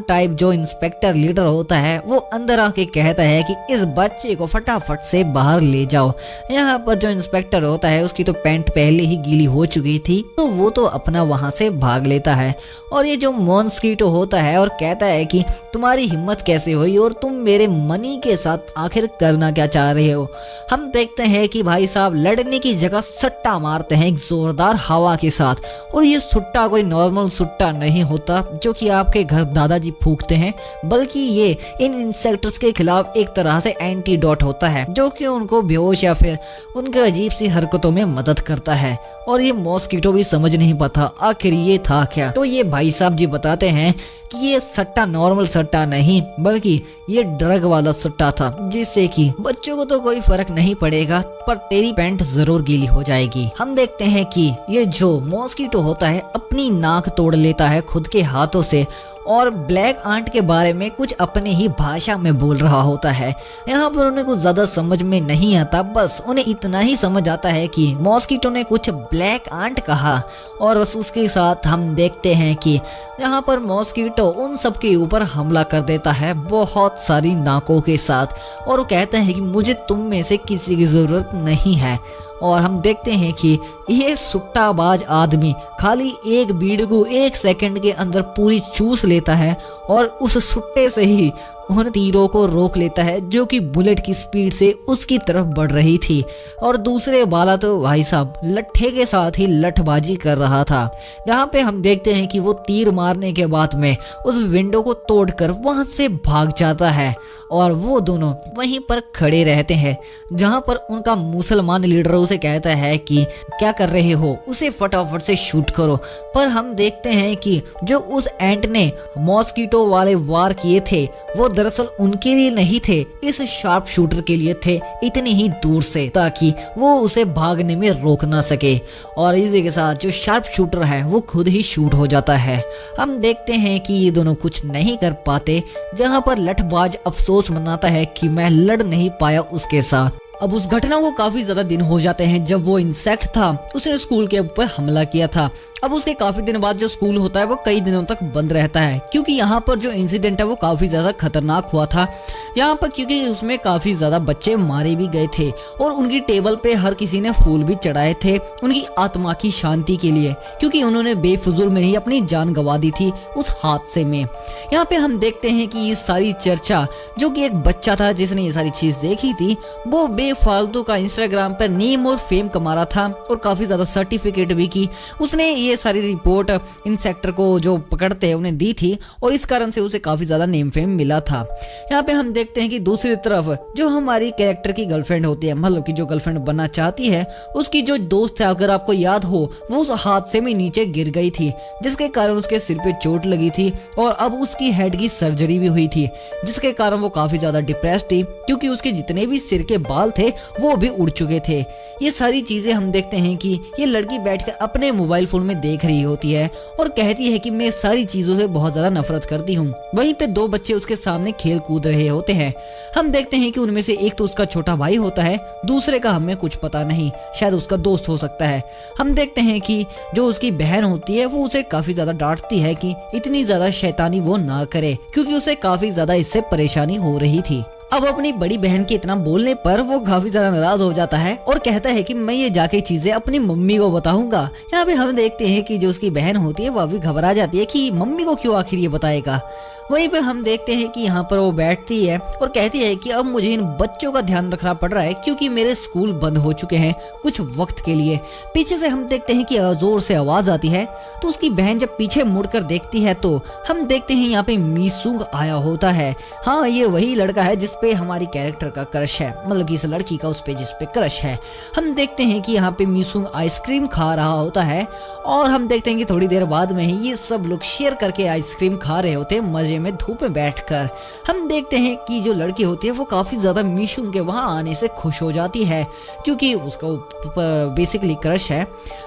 टाइप जो इंस्पेक्टर लीडर होता है वो अंदर आके कहता है कि इस बच्चे को फटाफट से बाहर ले जाओ। यहाँ पर जो इंस्पेक्टर होता है उसकी तो पैंट पहले ही गीली हो चुकी थी, तो वो तो अपना वहां से भाग लेता है। और ये जो मॉस्किटो होता है और कहता है कि तुम्हारी हिम्मत कैसे हुई और तुम मेरे मनी के साथ आखिर करना क्या चाह रहे हो। हम देखते हैं कि भाई साहब लड़ने की जगह सट्टा मारते हैं एक जोरदार हवा के साथ, और ये सुट्टा कोई नॉर्मल सुट्टा नहीं होता जो कि आपके घर दादाजी फूकते हैं, बल्कि ये इन इंसेक्ट्स के खिलाफ एक तरह से एंटीडोट होता है जो कि उनको बेहोश या फिर उनके अजीब सी हरकतों में मदद करता है। और ये मॉस्किटो भी समझ नहीं पाता आखिर ये था क्या। तो ये भाई साहब जी बताते हैं कि ये सट्टा नॉर्मल सट्टा नहीं बल्कि ये ड्रग वाला सट्टा था, जिससे कि बच्चों को तो कोई फर्क नहीं पड़ेगा पर तेरी पैंट जरूर गीली हो जाएगी। हम देखते हैं कि ये जो मॉस्किटो होता है अपनी नाक तोड़ लेता है खुद के हाथों से, और ब्लैक आंट के बारे में कुछ अपने ही भाषा में बोल रहा होता है। यहाँ पर उन्हें कुछ ज्यादा समझ में नहीं आता, बस उन्हें इतना ही समझ आता है कि मॉस्किटो ने कुछ ब्लैक आंट कहा। और बस उसके साथ हम देखते हैं कि यहाँ पर मॉस्किटो उन सब के ऊपर हमला कर देता है बहुत सारी नाकों के साथ, और वो कहता है कि मुझे तुम में से किसी की जरूरत नहीं है। और हम देखते हैं कि ये सुट्टाबाज आदमी खाली एक बीड़ को 1 सेकंड के अंदर पूरी चूस लेता है और उस सुट्टे से ही उन तीरों को रोक लेता है जो कि बुलेट की स्पीड से उसकी तरफ बढ़ रही थी। और दूसरे वाला तो भाई साहब लट्ठे के साथ ही लठबाजी कर रहा था, जहाँ पे हम देखते हैं कि वो तीर मारने के बाद में उस विंडो को तोड़कर वहां से भाग जाता है। और वो दोनों वहीं पर खड़े रहते हैं, जहाँ पर उनका मुसलमान लीडर उसे कहता है कि क्या कर रहे हो, उसे फटाफट से शूट करो। पर हम देखते हैं कि जो उस एंट ने मॉस्किटो वाले वार किए थे वो दरअसल उनके लिए नहीं थे, इस शार्प शूटर के लिए थे, इतनी ही दूर से, ताकि वो उसे भागने में रोक ना सके। और इसी के साथ जो शार्प शूटर है वो खुद ही शूट हो जाता है। हम देखते हैं कि ये दोनों कुछ नहीं कर पाते, जहां पर लठबाज अफसोस मनाता है कि मैं लड़ नहीं पाया उसके साथ। अब उस घटना को काफी ज्यादा दिन हो जाते हैं जब वो इंसेक्ट था उसने स्कूल के ऊपर हमला किया था। अब उसके काफी दिन बाद जो स्कूल होता है वो कई दिनों तक बंद रहता है, क्योंकि यहाँ पर जो इंसिडेंट है वो काफी ज्यादा खतरनाक हुआ था। यहाँ पर क्योंकि उसमें काफी ज्यादा बच्चे मारे भी गए थे और उनकी टेबल पे हर किसी ने फूल भी चढ़ाए थे उनकी आत्मा की शांति के लिए, क्योंकि उन्होंने बेफजूल में ही अपनी जान गंवा दी थी उस हादसे में। यहाँ पे हम देखते हैं कि ये सारी चर्चा जो कि एक बच्चा था जिसने ये सारी चीज देखी थी, वो बेफालतू का इंस्टाग्राम पर नेम और फेम कमा रहा था और काफी ज्यादा सर्टिफिकेट भी की। उसने ये सारी रिपोर्ट इंसेक्टर को जो पकड़ते हैं उन्हें दी थी और इस कारण से उसे काफी ज्यादा नेम फेम मिला था। यहाँ पे हम देखते हैं कि दूसरी तरफ जो हमारी कैरेक्टर की गर्लफ्रेंड होती है, मतलब कि जो गर्लफ्रेंड बनना चाहती है, उसकी जो दोस्त है अगर आपको याद हो वो उस हादसे में नीचे गिर गई थी, जिसके कारण उसके सिर पे चोट लगी थी और अब उसकी हेड की सर्जरी भी हुई थी, जिसके कारण वो काफी ज्यादा डिप्रेस थी क्योंकि उसके जितने भी सिर के बाल थे वो भी उड़ चुके थे। ये सारी चीजें हम देखते हैं कि ये लड़की बैठकर अपने मोबाइल फोन में देख रही होती है और कहती है कि मैं सारी चीजों से बहुत ज्यादा नफरत करती हूँ। वहीं पे 2 बच्चे उसके सामने खेल कूद रहे होते हैं। हम देखते हैं कि उनमें से एक तो उसका छोटा भाई होता है, दूसरे का हमें कुछ पता नहीं, शायद उसका दोस्त हो सकता है। हम देखते हैं कि जो उसकी बहन होती है वो उसे काफी ज्यादा डांटती है कि इतनी ज्यादा शैतानी वो ना करे, क्योंकि उसे काफी ज्यादा इससे परेशानी हो रही थी। अब अपनी बड़ी बहन के इतना बोलने पर वो काफी ज्यादा नाराज हो जाता है और कहता है कि मैं ये जाके चीजें अपनी मम्मी को बताऊंगा। यहाँ पे हम देखते हैं कि जो उसकी बहन होती है वह भी घबरा जाती है कि मम्मी को क्यों आखिर ये बताएगा। वहीं पे हम देखते हैं कि यहाँ पर वो बैठती है और कहती है कि अब मुझे इन बच्चों का ध्यान रखना पड़ रहा है क्योंकि मेरे स्कूल बंद हो चुके हैं कुछ वक्त के लिए। पीछे से हम देखते हैं कि जोर से आवाज आती है, तो उसकी बहन जब पीछे मुड़कर देखती है तो हम देखते हैं यहाँ पे मीसूंग आया होता है। हाँ, ये वही लड़का है जिसपे हमारी कैरेक्टर का क्रश है, मतलब कि इस लड़की का उस पे जिसपे क्रश है। हम देखते हैं कि यहाँ पे मीसूंग आइसक्रीम खा रहा होता है और हम देखते हैं कि थोड़ी देर बाद में ही ये सब लोग शेयर करके आइसक्रीम खा रहे होते हैं मजे में धूप में बैठकर। हम देखते हैं कि जो लड़की होती है वो काफी ज्यादा मीसूंग के वहां आने से खुश हो जाती है क्योंकि उसका बेसिकली क्रश है।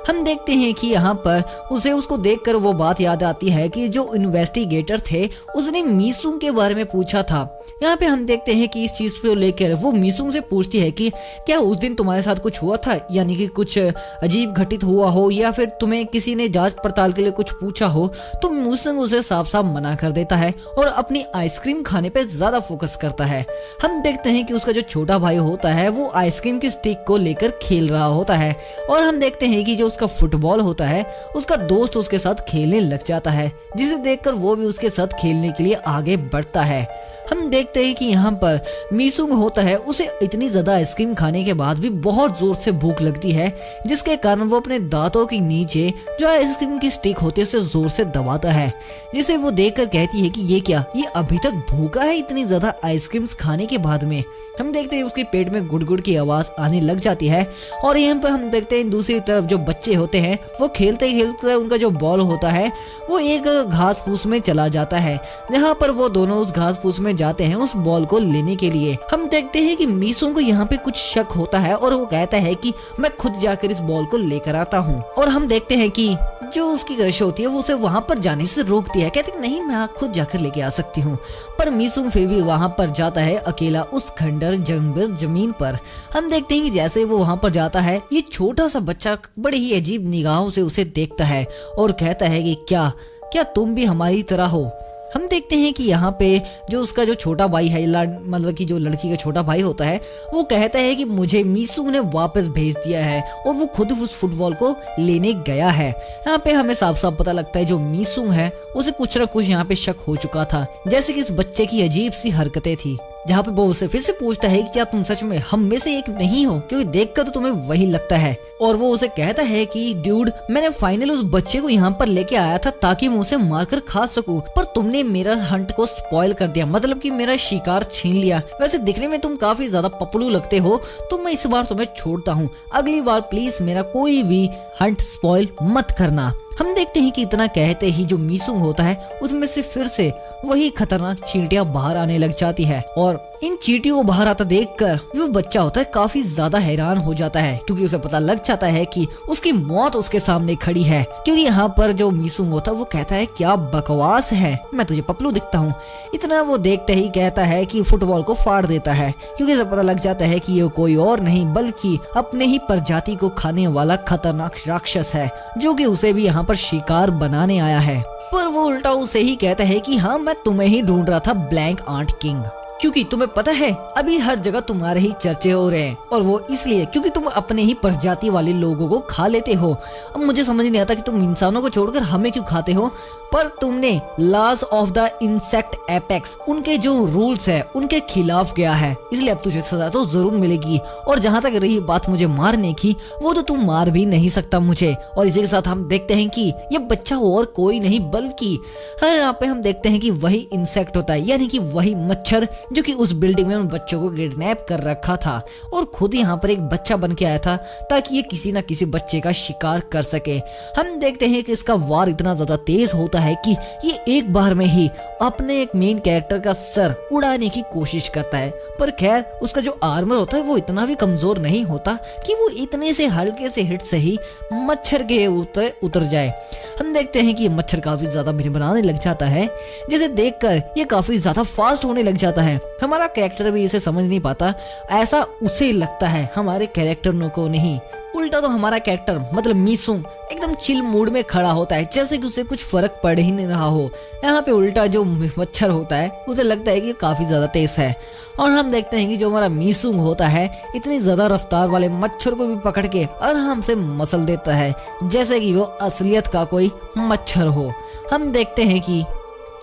हम देखते हैं कि यहाँ पर उसे उसको देखकर वो बात याद आती है कि जो इन्वेस्टिगेटर थे उसने मीसूंग के बारे में पूछा था। यहाँ पे हम देखते हैं कि इस चीज पे लेकर वो मीसूंग से पूछती है कि क्या उस दिन तुम्हारे साथ कुछ हुआ था, यानी कि कुछ अजीब घटित हुआ हो या फिर तुम्हें किसी ने जांच पड़ताल के लिए कुछ पूछा हो। तो मीसूंग उसे साफ साफ मना कर देता है और अपनी आइसक्रीम खाने पे ज्यादा फोकस करता है। हम देखते हैं कि उसका जो छोटा भाई होता है वो आइसक्रीम की स्टिक को लेकर खेल रहा होता है और हम देखते हैं कि जो उसका फुटबॉल होता है उसका दोस्त उसके साथ खेलने लग जाता है, जिसे देखकर वो भी उसके साथ खेलने के लिए आगे बढ़ता है। हम देखते हैं कि यहाँ पर मीसूंग होता है, उसे इतनी ज्यादा आइसक्रीम खाने के बाद भी बहुत जोर से भूख लगती है, जिसके कारण वो अपने दांतों के नीचे जो आइसक्रीम की स्टिक होती है उसे जोर से दबाता है, जिसे वो देखकर कहती है कि ये क्या, ये अभी तक भूखा है इतनी ज्यादा आइसक्रीम्स खाने के बाद में। हम देखते हैं उसके पेट में गुड़गुड़ की आवाज आने लग जाती है और यहाँ पर हम देखते हैं दूसरी तरफ जो बच्चे होते हैं वो खेलते खेलते उनका जो बॉल होता है वो एक घास फूस में चला जाता है, जहाँ पर वो दोनों उस घास फूस में जाते हैं उस बॉल को लेने के लिए। हम देखते हैं कि मीसूंग को यहाँ पे कुछ शक होता है और वो कहता है कि मैं खुद जाकर इस बॉल को लेकर आता हूँ। और हम देखते हैं कि जो उसकी क्रश होती है वो उसे वहाँ पर जाने से रोकती है, कहती है नहीं मैं खुद जाकर लेके आ सकती हूँ। पर मीसूंग फिर भी वहाँ पर जाता है अकेला उस खंडर जंगल जमीन पर। हम देखते हैं कि जैसे वो वहाँ पर जाता है ये छोटा सा बच्चा बड़े ही अजीब निगाहों से उसे देखता है और कहता है कि क्या तुम भी हमारी तरह हो। हम देखते हैं कि यहाँ पे जो उसका जो छोटा भाई है, मतलब कि जो लड़की का छोटा भाई होता है, वो कहता है कि मुझे मीसूंग ने वापस भेज दिया है और वो खुद उस फुटबॉल को लेने गया है। यहाँ पे हमें साफ साफ पता लगता है जो मीसूंग है उसे कुछ न कुछ यहाँ पे शक हो चुका था, जैसे कि इस बच्चे की अजीब सी हरकतें थी, जहाँ पे वो उसे फिर से पूछता है कि क्या तुम सच में हम में से एक नहीं हो, क्योंकि देखकर तो तुम्हें वही लगता है। और वो उसे कहता है कि ड्यूड मैंने फाइनल उस बच्चे को यहाँ पर लेके आया था ताकि मैं उसे मारकर खा सकूं, पर तुमने मेरा हंट को स्पॉइल कर दिया, मतलब कि मेरा शिकार छीन लिया। वैसे दिखने में तुम काफी ज्यादा पपलू लगते हो, तो मैं इस बार तुम्हें छोड़ता हूँ, अगली बार प्लीज मेरा कोई भी हंट स्पॉइल मत करना। हम देखते हैं कि इतना कहते ही जो मीसूंग होता है उसमें से फिर से वही खतरनाक चींटियां बाहर आने लग जाती है और इन चींटियों को बाहर आता देखकर जो बच्चा होता है काफी ज्यादा हैरान हो जाता है, क्योंकि उसे पता लग जाता है कि उसकी मौत उसके सामने खड़ी है। क्योंकि यहाँ पर जो मीसूंग होता है वो कहता है क्या बकवास है, मैं तुझे पपलू दिखता हूँ। इतना वो देखते ही कहता है कि फुटबॉल को फाड़ देता है, क्योंकि उसे पता लग जाता है कि ये कोई और नहीं बल्कि अपने ही प्रजाति को खाने वाला खतरनाक राक्षस है, जो कि उसे भी यहाँ पर शिकार बनाने आया है। पर वो उल्टा उसे ही कहता है कि हाँ मैं तुम्हें ही ढूंढ रहा था ब्लैंक आंट किंग, क्योंकि तुम्हें पता है अभी हर जगह तुम्हारे ही चर्चे हो रहे हैं, और वो इसलिए क्योंकि तुम अपने ही प्रजाति वाले लोगों को खा लेते हो। अब मुझे समझ नहीं आता कि तुम इंसानों को छोड़कर हमें क्यों खाते हो, पर तुमने laws of the insect apex उनके जो रूल्स है उनके खिलाफ गया है, इसलिए अब तुझे सजा तो जरूर मिलेगी। और जहाँ तक रही बात मुझे मारने की, वो तो तुम मार भी नहीं सकता मुझे। और इसी के साथ हम देखते हैं कि ये बच्चा और कोई नहीं बल्कि हर यहाँ पे हम देखते हैं कि वही इंसेक्ट होता है, यानी कि वही मच्छर जो कि उस बिल्डिंग में उन बच्चों को किडनैप कर रखा था और खुद यहाँ पर एक बच्चा बन के आया था ताकि ये किसी ना किसी बच्चे का शिकार कर सके। हम देखते हैं कि इसका वार इतना ज्यादा तेज होता है कि ये एक बार में ही अपने एक मेन कैरेक्टर का सर उड़ाने की कोशिश करता है, पर खैर उसका जो आर्मर होता है वो इतना भी कमजोर नहीं होता कि वो इतने से हल्के से हिट से ही मच्छर के उतर जाए। हम देखते हैं कि मच्छर काफी ज्यादा भिनभिनाने लग जाता है, जिसे देखकर ये काफी ज्यादा फास्ट होने लग जाता है है। हमारा कैरेक्टर भी इसे समझ नहीं पाता, ऐसा उसे लगता है, हमारे कैरेक्टर को नहीं। उल्टा तो हमारा कैरेक्टर मतलब मीसूंग एकदम चिल मूड में खड़ा होता है, जैसे कि उसे कुछ फर्क पड़ ही नहीं रहा हो। यहाँ पे उल्टा जो मच्छर होता है उसे लगता है कि काफी ज्यादा तेज है, और हम देखते हैं कि जो हमारा मीसूंग होता है इतनी ज्यादा रफ्तार वाले मच्छर को भी पकड़ के आराम से मसल देता है, जैसे कि वो असलियत का कोई मच्छर हो। हम देखते हैं कि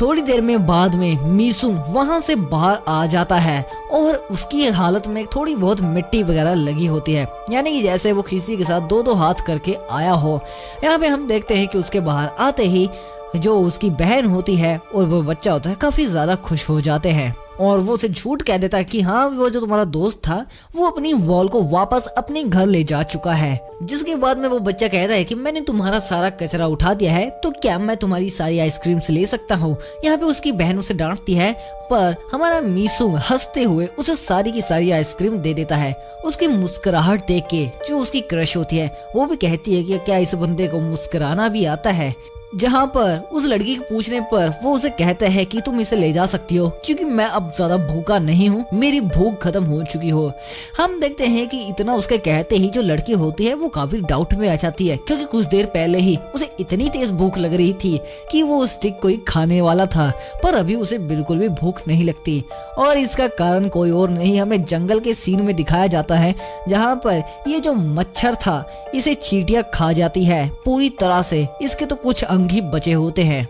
थोड़ी देर में बाद में मीसूंग वहां से बाहर आ जाता है और उसकी हालत में थोड़ी बहुत मिट्टी वगैरह लगी होती है, यानी कि जैसे वो किसी के साथ दो हाथ करके आया हो। यहाँ पे हम देखते हैं कि उसके बाहर आते ही जो उसकी बहन होती है और वो बच्चा होता है काफी ज्यादा खुश हो जाते हैं, और वो उसे झूठ कह देता है कि हाँ वो जो तुम्हारा दोस्त था वो अपनी वॉल को वापस अपने घर ले जा चुका है। जिसके बाद में वो बच्चा कहता है कि मैंने तुम्हारा सारा कचरा उठा दिया है, तो क्या मैं तुम्हारी सारी आइसक्रीम से ले सकता हूँ। यहाँ पे उसकी बहन उसे डांटती है, पर हमारा मीसूंग हंसते हुए उसे सारी की सारी आइसक्रीम दे देता है। उसकी मुस्कुराहट देख के जो उसकी क्रश होती है वो भी कहती है कि क्या इस बंदे को मुस्कुराना भी आता है। जहाँ पर उस लड़की के पूछने पर वो उसे कहता है कि तुम इसे ले जा सकती हो क्योंकि मैं अब ज्यादा भूखा नहीं हूँ, मेरी भूख खत्म हो चुकी हो। हम देखते हैं कि इतना उसके कहते ही जो लड़की होती है वो काफी डाउट में आ जाती है, क्योंकि कुछ देर पहले ही उसे इतनी तेज भूख लग रही थी कि वो उस स्टिक को ही खाने वाला था, पर अभी उसे बिल्कुल भी भूख नहीं लगती। और इसका कारण कोई और नहीं, हमें जंगल के सीन में दिखाया जाता है जहाँ पर ये जो मच्छर था इसे चींटियां खा जाती है पूरी तरह से, इसके तो कुछ अंग ही बचे होते हैं।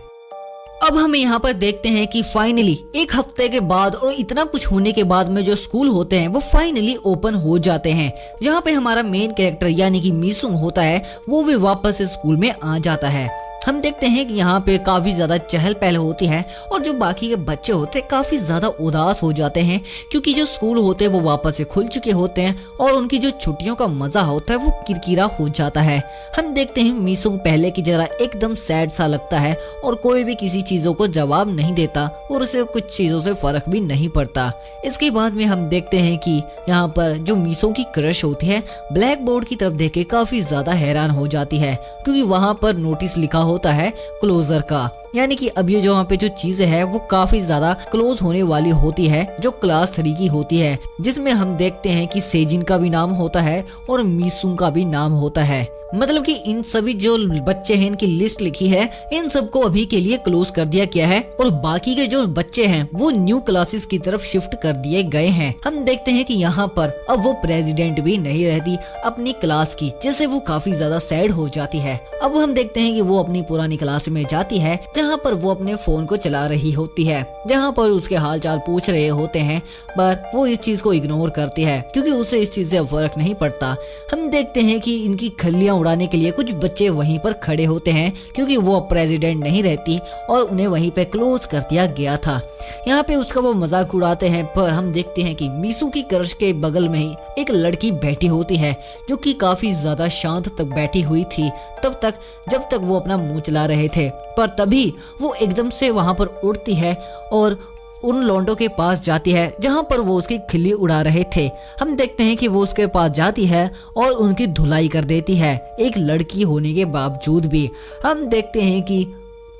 अब हम यहाँ पर देखते हैं कि फाइनली एक हफ्ते के बाद और इतना कुछ होने के बाद में जो स्कूल होते हैं वो फाइनली ओपन हो जाते हैं, जहाँ पे हमारा मेन कैरेक्टर यानी कि मीसूंग होता है वो भी वापस स्कूल में आ जाता है। हम देखते हैं कि यहाँ पे काफी ज्यादा चहल पहल होती है और जो बाकी के बच्चे होते हैं काफी ज्यादा उदास हो जाते हैं, क्योंकि जो स्कूल होते हैं वो वापस से खुल चुके होते हैं और उनकी जो छुट्टियों का मजा होता है वो किरकिरा हो जाता है। हम देखते हैं मीसूंग पहले की जरा एकदम सैड सा लगता है और कोई भी किसी चीजों को जवाब नहीं देता और उसे कुछ चीजों से फर्क भी नहीं पड़ता। इसके बाद में हम देखते हैं कि यहाँ पर जो मीसूंग की क्रश होती है ब्लैक बोर्ड की तरफ देख के काफी ज्यादा हैरान हो जाती है, क्योंकि वहाँ पर नोटिस लिखा होता है क्लोजर का, यानी कि अब ये जो वहाँ पे जो चीजें है वो काफी ज्यादा क्लोज होने वाली होती है, जो क्लास 3 की होती है, जिसमें हम देखते हैं कि सेजिन का भी नाम होता है और मीसूंग का भी नाम होता है। मतलब कि इन सभी जो बच्चे हैं इनकी लिस्ट लिखी है, इन सबको अभी के लिए क्लोज कर दिया गया है और बाकी के जो बच्चे हैं वो न्यू क्लासेस की तरफ शिफ्ट कर दिए गए हैं। हम देखते हैं कि यहाँ पर अब वो प्रेसिडेंट भी नहीं रहती अपनी क्लास की, जिससे वो काफी ज्यादा सैड हो जाती है। अब हम देखते हैं कि वो अपनी पुरानी क्लास में जाती है जहाँ पर वो अपने फोन को चला रही होती है, जहाँ पर उसके हाल चाल पूछ रहे होते हैं, पर वो इस चीज को इग्नोर करती है क्योंकि उसे इस चीज से फर्क नहीं पड़ता। हम देखते हैं कि इनकी खलियां उड़ाने के लिए कुछ बच्चे वहीं पर खड़े होते हैं, क्योंकि वो प्रेसिडेंट नहीं रहती और उन्हें वहीं पे क्लोज कर दिया गया था। यहाँ पे उसका वो मजाक उड़ाते हैं, पर हम देखते हैं कि मीसू की क्रश के बगल में ही एक लड़की बैठी होती है जो कि काफी ज्यादा शांत तक बैठी हुई थी तब तक जब तक वो अपना मुंह चला रहे थे, पर तभी वो एकदम से वहां पर उड़ती है और उन लौंडों के पास जाती है जहां पर वो उसकी खिल्ली उड़ा रहे थे। हम देखते हैं कि वो उसके पास जाती है और उनकी धुलाई कर देती है, एक लड़की होने के बावजूद भी। हम देखते हैं कि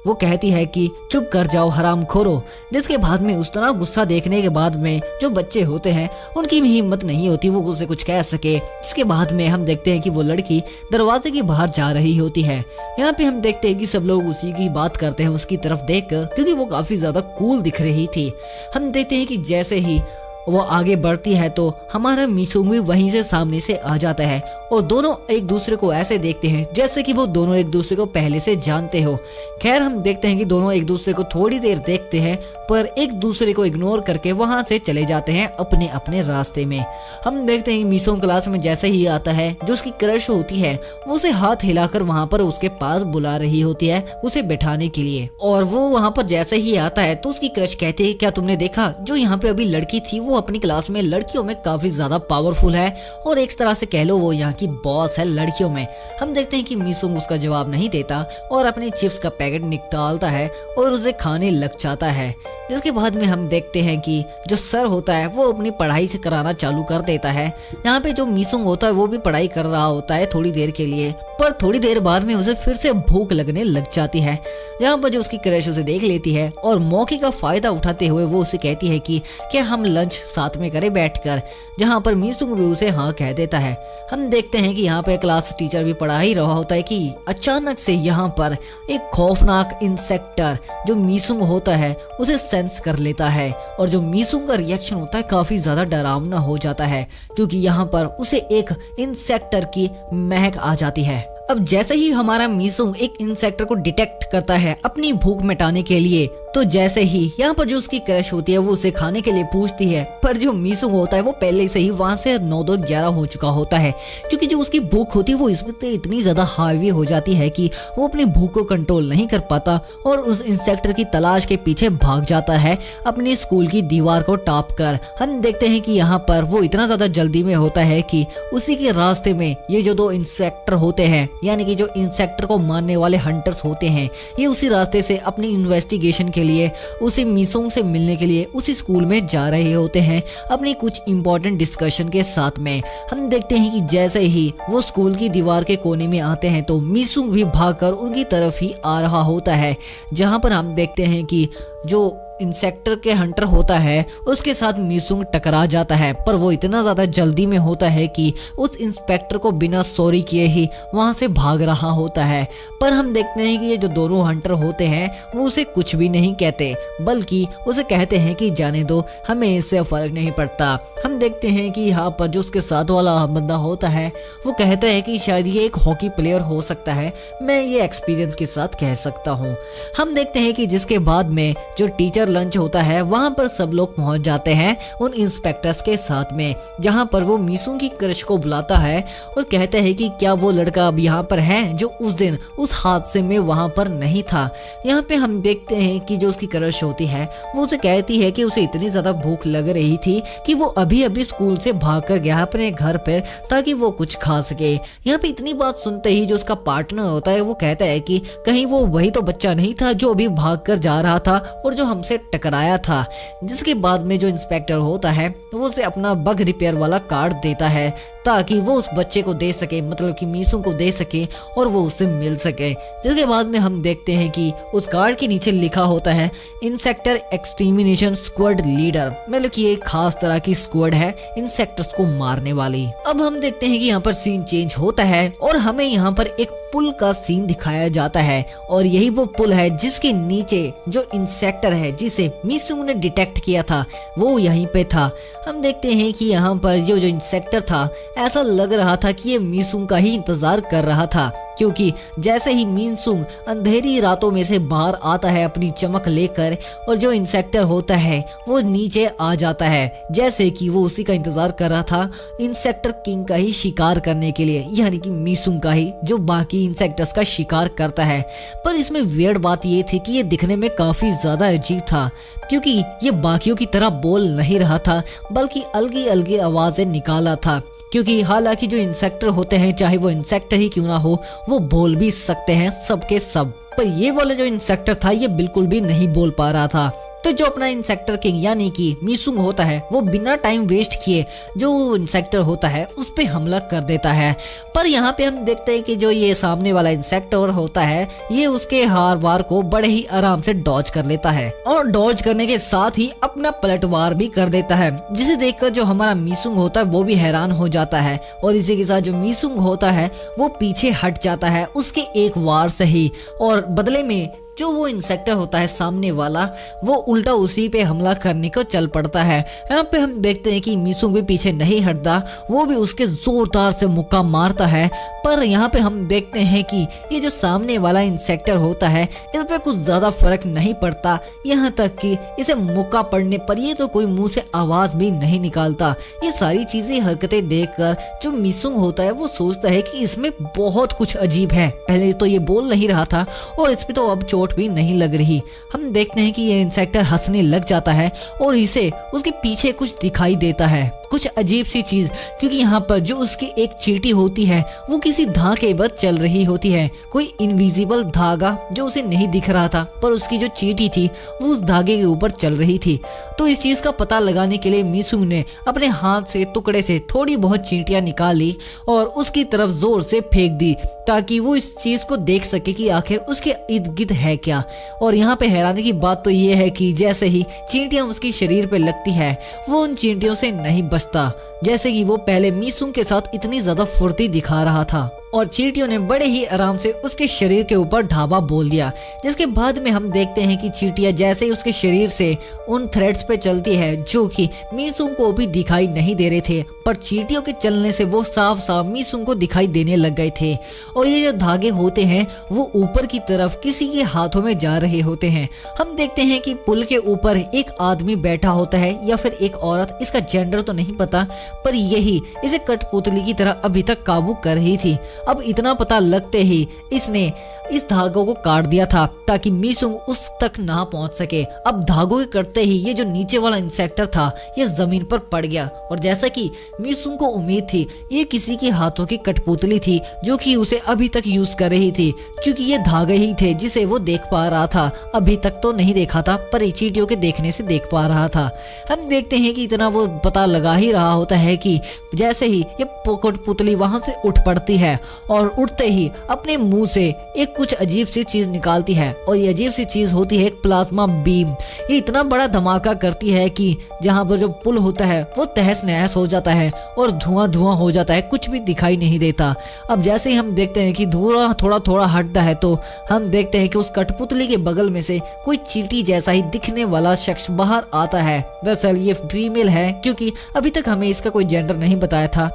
वो कहती है कि चुप कर जाओ हरामखोरो, जिसके बाद में उस तरह गुस्सा देखने के बाद में जो बच्चे होते हैं उनकी भी हिम्मत नहीं होती वो उसे कुछ कह सके। इसके बाद में हम देखते हैं कि वो लड़की दरवाजे के बाहर जा रही होती है। यहाँ पे हम देखते हैं कि सब लोग उसी की बात करते हैं उसकी तरफ देखकर, क्योंकि वो काफी ज्यादा कूल दिख रही थी। हम देखते हैं कि जैसे ही वो आगे बढ़ती है तो हमारा मीसूंग भी वहीं से सामने से आ जाता है और दोनों एक दूसरे को ऐसे देखते हैं जैसे कि वो दोनों एक दूसरे को पहले से जानते हो। खैर हम देखते हैं कि दोनों एक दूसरे को थोड़ी देर देखते हैं पर एक दूसरे को इग्नोर करके वहां से चले जाते हैं अपने अपने रास्ते में। हम देखते हैं मीसूंग क्लास में जैसे ही आता है जो उसकी क्रश होती है वो उसे हाथ हिलाकर वहां पर उसके पास बुला रही होती है उसे बैठाने के लिए, और वो वहां पर जैसे ही आता है तो उसकी क्रश कहती है क्या तुमने देखा जो यहाँ पे अभी लड़की थी वो वो अपनी क्लास में लड़कियों में काफी ज्यादा पावरफुल है और एक तरह से कह लो वो यहाँ की बॉस है लड़कियों में। हम देखते हैं कि मीसुंग उसका जवाब नहीं देता और अपने चिप्स का पैकेट निकालता है और उसे खाने लग जाता है। जिसके बाद में हम देखते हैं कि जो सर होता है वो अपनी पढ़ाई से कराना चालू कर देता है। यहाँ पे जो मीसुंग होता है वो भी पढ़ाई कर रहा होता है थोड़ी देर के लिए, पर थोड़ी देर बाद में उसे फिर से भूख लगने लग जाती है। जहाँ पर जो उसकी क्रश उसे देख लेती है और मौके का फायदा उठाते हुए वो उसे कहती है कि क्या हम लंच साथ में करें बैठकर, जहाँ पर मीसुंग भी उसे हाँ कह देता है। हम देखते हैं कि यहाँ पे क्लास टीचर भी पढ़ा ही रहा होता है कि अचानक से यहाँ पर एक खौफनाक इंसेक्टर जो मीसुंग होता है उसे सेंस कर लेता है और जो मीसुंग का रिएक्शन होता है काफी ज्यादा डरावना हो जाता है क्योंकि यहाँ पर उसे एक इंसेक्टर की महक आ जाती है। अब जैसे ही हमारा मीसुंग एक इंसेक्टर को डिटेक्ट करता है अपनी भूख मिटाने के लिए, तो जैसे ही यहाँ पर जो उसकी क्रश होती है वो उसे खाने के लिए पूछती है, पर जो मीसुंग होता है वो पहले से ही वहां से 9-11 हो चुका होता है क्योंकि जो उसकी भूख होती है वो इसमें इतनी ज्यादा हावी हो जाती है कि वो अपनी भूख को कंट्रोल नहीं कर पाता और उस इंसेक्टर की तलाश के पीछे भाग जाता है अपनी स्कूल की दीवार को टाप कर। हम देखते हैं कि यहाँ पर वो इतना ज्यादा जल्दी में होता है कि उसी के रास्ते में ये जो 2 इंस्पेक्टर होते हैं यानी कि जो इंसेक्टर को मारने वाले हंटर्स होते हैं, ये उसी रास्ते से अपनी इन्वेस्टिगेशन के लिए उसे मीसुंग से मिलने के लिए उसी स्कूल में जा रहे होते हैं अपनी कुछ इंपॉर्टेंट डिस्कशन के साथ में। हम देखते हैं कि जैसे ही वो स्कूल की दीवार के कोने में आते हैं तो मीसुंग भी भागकर उनकी तरफ ही आ रहा होता है, जहां पर हम देखते हैं कि जो इंसेक्टर के हंटर होता है उसके साथ मीसुंग टकरा जाता है, पर वो इतना ज्यादा जल्दी में होता है कि उस इंस्पेक्टर को बिना सॉरी किए ही वहां से भाग रहा होता है। पर हम देखते हैं कि ये जो दोनों हंटर होते हैं वो उसे कुछ भी नहीं कहते, बल्कि उसे कहते हैं कि जाने दो, हमें इससे फर्क नहीं पड़ता। हम देखते हैं कि यहाँ पर जो उसके साथ वाला बंदा होता है वो कहता है कि शायद ये एक हॉकी प्लेयर हो सकता है, मैं ये एक्सपीरियंस के साथ कह सकता हूँ। हम देखते हैं कि जिसके बाद में जो टीचर लंच होता है वहां पर सब लोग पहुंच जाते हैं उन इंस्पेक्टर्स के साथ में, जहां पर वो मीसुंग की क्रश को बुलाता है और कहता है कि क्या वो लड़का अब यहाँ पर है जो उस दिन उस हादसे में वहां पर नहीं था। यहाँ पे हम देखते हैं कि जो उसकी क्रश होती है वो उसे कहती है कि उसे इतनी ज्यादा भूख लग रही थी कि वो अभी अभी स्कूल से भाग कर गया अपने घर पर ताकि वो कुछ खा सके। यहाँ पे इतनी बात सुनते ही जो उसका पार्टनर होता है वो कहता है कि कहीं वो वही तो बच्चा नहीं था जो अभी भाग कर जा रहा था और जो हमसे टकराया था। जिसके बाद में जो इंस्पेक्टर होता है वो उसे अपना बग रिपेयर वाला कार्ड देता है ताकि वो उस बच्चे को दे सके, मतलब कि मीसुंग को दे सके और वो उससे मिल सके। जिसके बाद में हम देखते हैं कि उस कार्ड के नीचे लिखा होता है इंसेक्टर एक्सटर्मिनेशन स्क्वाड लीडर, मतलब कि एक खास तरह की स्क्वाड है इंसेक्टर्स को मारने वाली। अब हम देखते हैं कि यहाँ पर सीन चेंज होता है और हमें यहाँ पर एक पुल का सीन दिखाया जाता है और यही वो पुल है जिसके नीचे जो इंसेक्टर है जिसे मीसुंग ने डिटेक्ट किया था वो यहीं पे था। हम देखते हैं कि यहाँ पर जो इंसेक्टर था ऐसा लग रहा था कि ये मीसुंग का ही इंतजार कर रहा था, क्योंकि जैसे ही मीसुंग अंधेरी रातों में से बाहर आता है अपनी चमक लेकर और जो इंसेक्टर होता है वो नीचे आ जाता है, जैसे कि वो उसी का इंतजार कर रहा था इंसेक्टर किंग का ही शिकार करने के लिए, यानी कि मीसुंग का ही जो बाकी इंसेक्टर्स का शिकार करता है। पर इसमें वियर्ड बात ये थी कि ये दिखने में काफी ज्यादा अजीब था क्योंकि ये बाकियों की तरह बोल नहीं रहा था बल्कि अलगी अलगी आवाजें निकाला था, क्योंकि हालांकि जो इंसेक्टर होते हैं चाहे वो इंसेक्टर ही क्यों ना हो वो बोल भी सकते हैं सबके सब, पर ये वाला जो इंसेक्टर था ये बिल्कुल भी नहीं बोल पा रहा था। तो जो अपना इंसेक्टर किंग यानी कि मीसुंग होता है वो बिना टाइम वेस्ट किए जो इंसेक्टर होता है उस पे हमला कर देता है। पर यहाँ पे हम देखते हैं कि जो ये सामने वाला इंसेक्टर होता है ये उसके हार वार को बड़े ही आराम से डॉज कर लेता है और डॉज करने के साथ ही अपना पलटवार भी कर देता है, जिसे देखकर जो हमारा मीसुंग होता है वो भी हैरान हो जाता है और इसी के साथ जो मीसुंग होता है वो पीछे हट जाता है उसके एक वार से ही, और बदले में जो वो इंसेक्टर होता है सामने वाला वो उल्टा उसी पे हमला करने को चल पड़ता है। यहाँ पे हम देखते हैं कि मीसुंग भी पीछे नहीं हटता, वो भी उसके जोरदार से मुक्का मारता है। पर यहाँ पे हम देखते हैं कि ये जो सामने वाला इंसेक्टर होता है इस पे कुछ ज्यादा फर्क नहीं पड़ता, यहाँ तक कि इसे मुक्का पड़ने पर ये तो कोई मुंह से आवाज भी नहीं निकालता। ये सारी चीजें हरकतें देखकर जो मीसुंग होता है वो सोचता है कि इसमें बहुत कुछ अजीब है, पहले तो ये बोल नहीं रहा था और इस पे तो अब चोट भी नहीं लग रही। हम देखते हैं कि ये इंसेक्टर हंसने लग जाता है और इसे उसके पीछे कुछ दिखाई देता है, कुछ अजीब सी चीज, क्योंकि यहाँ पर जो उसकी एक चींटी होती है वो किसी धागे पर चल रही होती है, कोई इनविजिबल धागा जो उसे नहीं दिख रहा था, पर उसकी जो चींटी थी वो उस धागे के ऊपर चल रही थी। तो इस चीज का पता लगाने के लिए मिसुंग ने अपने हाथ से टुकड़े से थोड़ी बहुत चींटियां निकाल ली और उसकी तरफ जोर से फेंक दी, ताकि वो इस चीज को देख सके कि आखिर उसके इर्द गिर्द है क्या। और यहाँ पे हैरानी की बात तो ये है कि जैसे ही चींटियां उसके शरीर पे लगती है वो उन चींटियों से नहीं बचता, जैसे कि वो पहले मिसुंग के साथ इतनी ज्यादा फुर्ती दिखा रहा था। और चींटियों ने बड़े ही आराम से उसके शरीर के ऊपर ढाबा बोल दिया, जिसके बाद में हम देखते हैं कि चींटियां जैसे ही उसके शरीर से उन थ्रेड्स पे चलती है जो कि मिसुंग को भी दिखाई नहीं दे रहे थे, पर चींटियों के चलने से वो साफ साफ मिसुंग को दिखाई देने लग गए थे। और ये जो धागे होते हैं वो ऊपर की तरफ किसी के हाथों में जा रहे होते हैं। हम देखते हैं कि पुल के ऊपर एक आदमी बैठा होता है या फिर एक औरत, इसका जेंडर तो नहीं पता, पर यही इसे कठपुतली की तरह अभी तक काबू कर रही थी। अब इतना पता लगते ही इसने इस धागों को काट दिया था ताकि मिसुंग उस तक ना पहुंच सके। अब धागों के कटते ही ये जो नीचे वाला इंसेक्टर था ये जमीन पर पड़ गया, और जैसा कि मिसुंग को उम्मीद थी ये किसी के हाथों की कठपुतली थी जो कि उसे अभी तक यूज कर रही थी, क्योंकि ये धागे ही थे जिसे वो देख पा रहा था। अभी तक तो नहीं देखा था, पर चींटियों के देखने से देख पा रहा था। हम देखते हैं कि इतना वो पता लगा ही रहा होता है कि जैसे ही ये कठपुतली वहां से उठ पड़ती है और उठते ही अपने मुंह से एक कुछ अजीब सी चीज निकालती है, और ये अजीब सी चीज होती है एक प्लाज्मा बीम। ये इतना बड़ा धमाका करती है कि जहाँ पर जो पुल होता है वो तहस नहस हो जाता है और धुआं धुआं हो जाता है, कुछ भी दिखाई नहीं देता। अब जैसे ही हम देखते हैं कि धुआं थोड़ा थोड़ा हटता है तो हम देखते हैं कि उस कठपुतली के बगल में से कोई चींटी जैसा ही दिखने वाला शख्स बाहर आता है। दरअसल ये फीमेल है, क्योंकि अभी तक हमें इसका कोई जेंडर नहीं बताया था,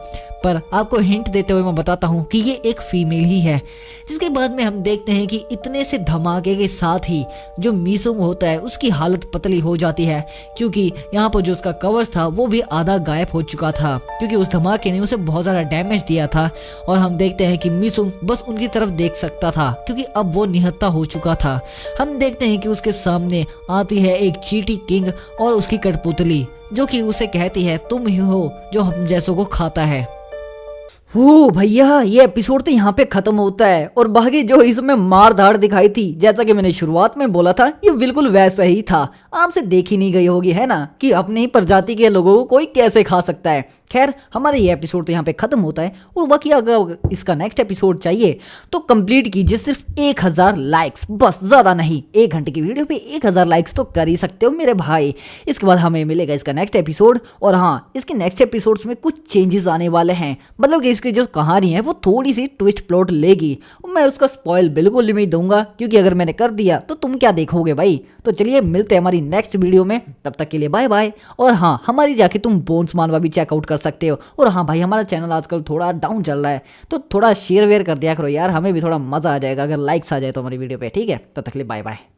पर आपको हिंट देते हुए मैं बताता हूँ कि ये एक फीमेल ही है। जिसके बाद में हम देखते हैं कि इतने से धमाके के साथ ही जो मिसुंग होता है उसकी हालत पतली हो जाती है, क्योंकि यहाँ पर जो उसका कवच था वो भी आधा गायब हो चुका था, क्योंकि उस धमाके ने उसे बहुत ज्यादा डैमेज दिया था। और हम देखते हैं कि मिसुंग बस उनकी तरफ देख सकता था, क्योंकि अब वो निहत्था हो चुका था। हम देखते हैं कि उसके सामने आती है एक चींटी किंग और उसकी कठपुतली, जो कि उसे कहती है तुम ही हो जो हम जैसों को खाता है। हो भैया, ये एपिसोड तो यहाँ पे खत्म होता है, और बाकी जो इसमें मार धाड़ दिखाई थी जैसा कि मैंने शुरुआत में बोला था ये बिल्कुल वैसा ही था। आपसे देखी नहीं गई होगी है ना कि अपनी ही प्रजाति के लोगों को कोई कैसे खा सकता है। खैर हमारा ये एपिसोड तो यहाँ पे खत्म होता है, और बाकी अगर इसका नेक्स्ट एपिसोड चाहिए तो कंप्लीट कीजिए सिर्फ 1000 लाइक्स, बस ज्यादा नहीं। 1 घंटे की वीडियो पे 1000 लाइक्स तो कर ही सकते हो मेरे भाई। इसके बाद हमें मिलेगा इसका नेक्स्ट एपिसोड, और हाँ इसके नेक्स्ट एपिसोड्स में कुछ चेंजेस आने वाले हैं, मतलब कि इसकी जो कहानी है वो थोड़ी सी ट्विस्ट प्लॉट लेगी। मैं उसका स्पॉइल बिल्कुल नहीं दूंगा, क्योंकि अगर मैंने कर दिया तो तुम क्या देखोगे भाई। तो चलिए मिलते हैं हमारी नेक्स्ट वीडियो में, तब तक के लिए बाय बाय। और हाँ हमारी जाके तुम बोन्स मानवा भी चेकआउट कर सकते हो। और हाँ भाई हमारा चैनल आजकल थोड़ा डाउन चल रहा है, तो थोड़ा शेयर वेयर कर दिया करो यार, हमें भी थोड़ा मजा आ जाएगा अगर लाइक्स आ जाए तो हमारी वीडियो पे। ठीक है, तब तक के लिए बाय बाय।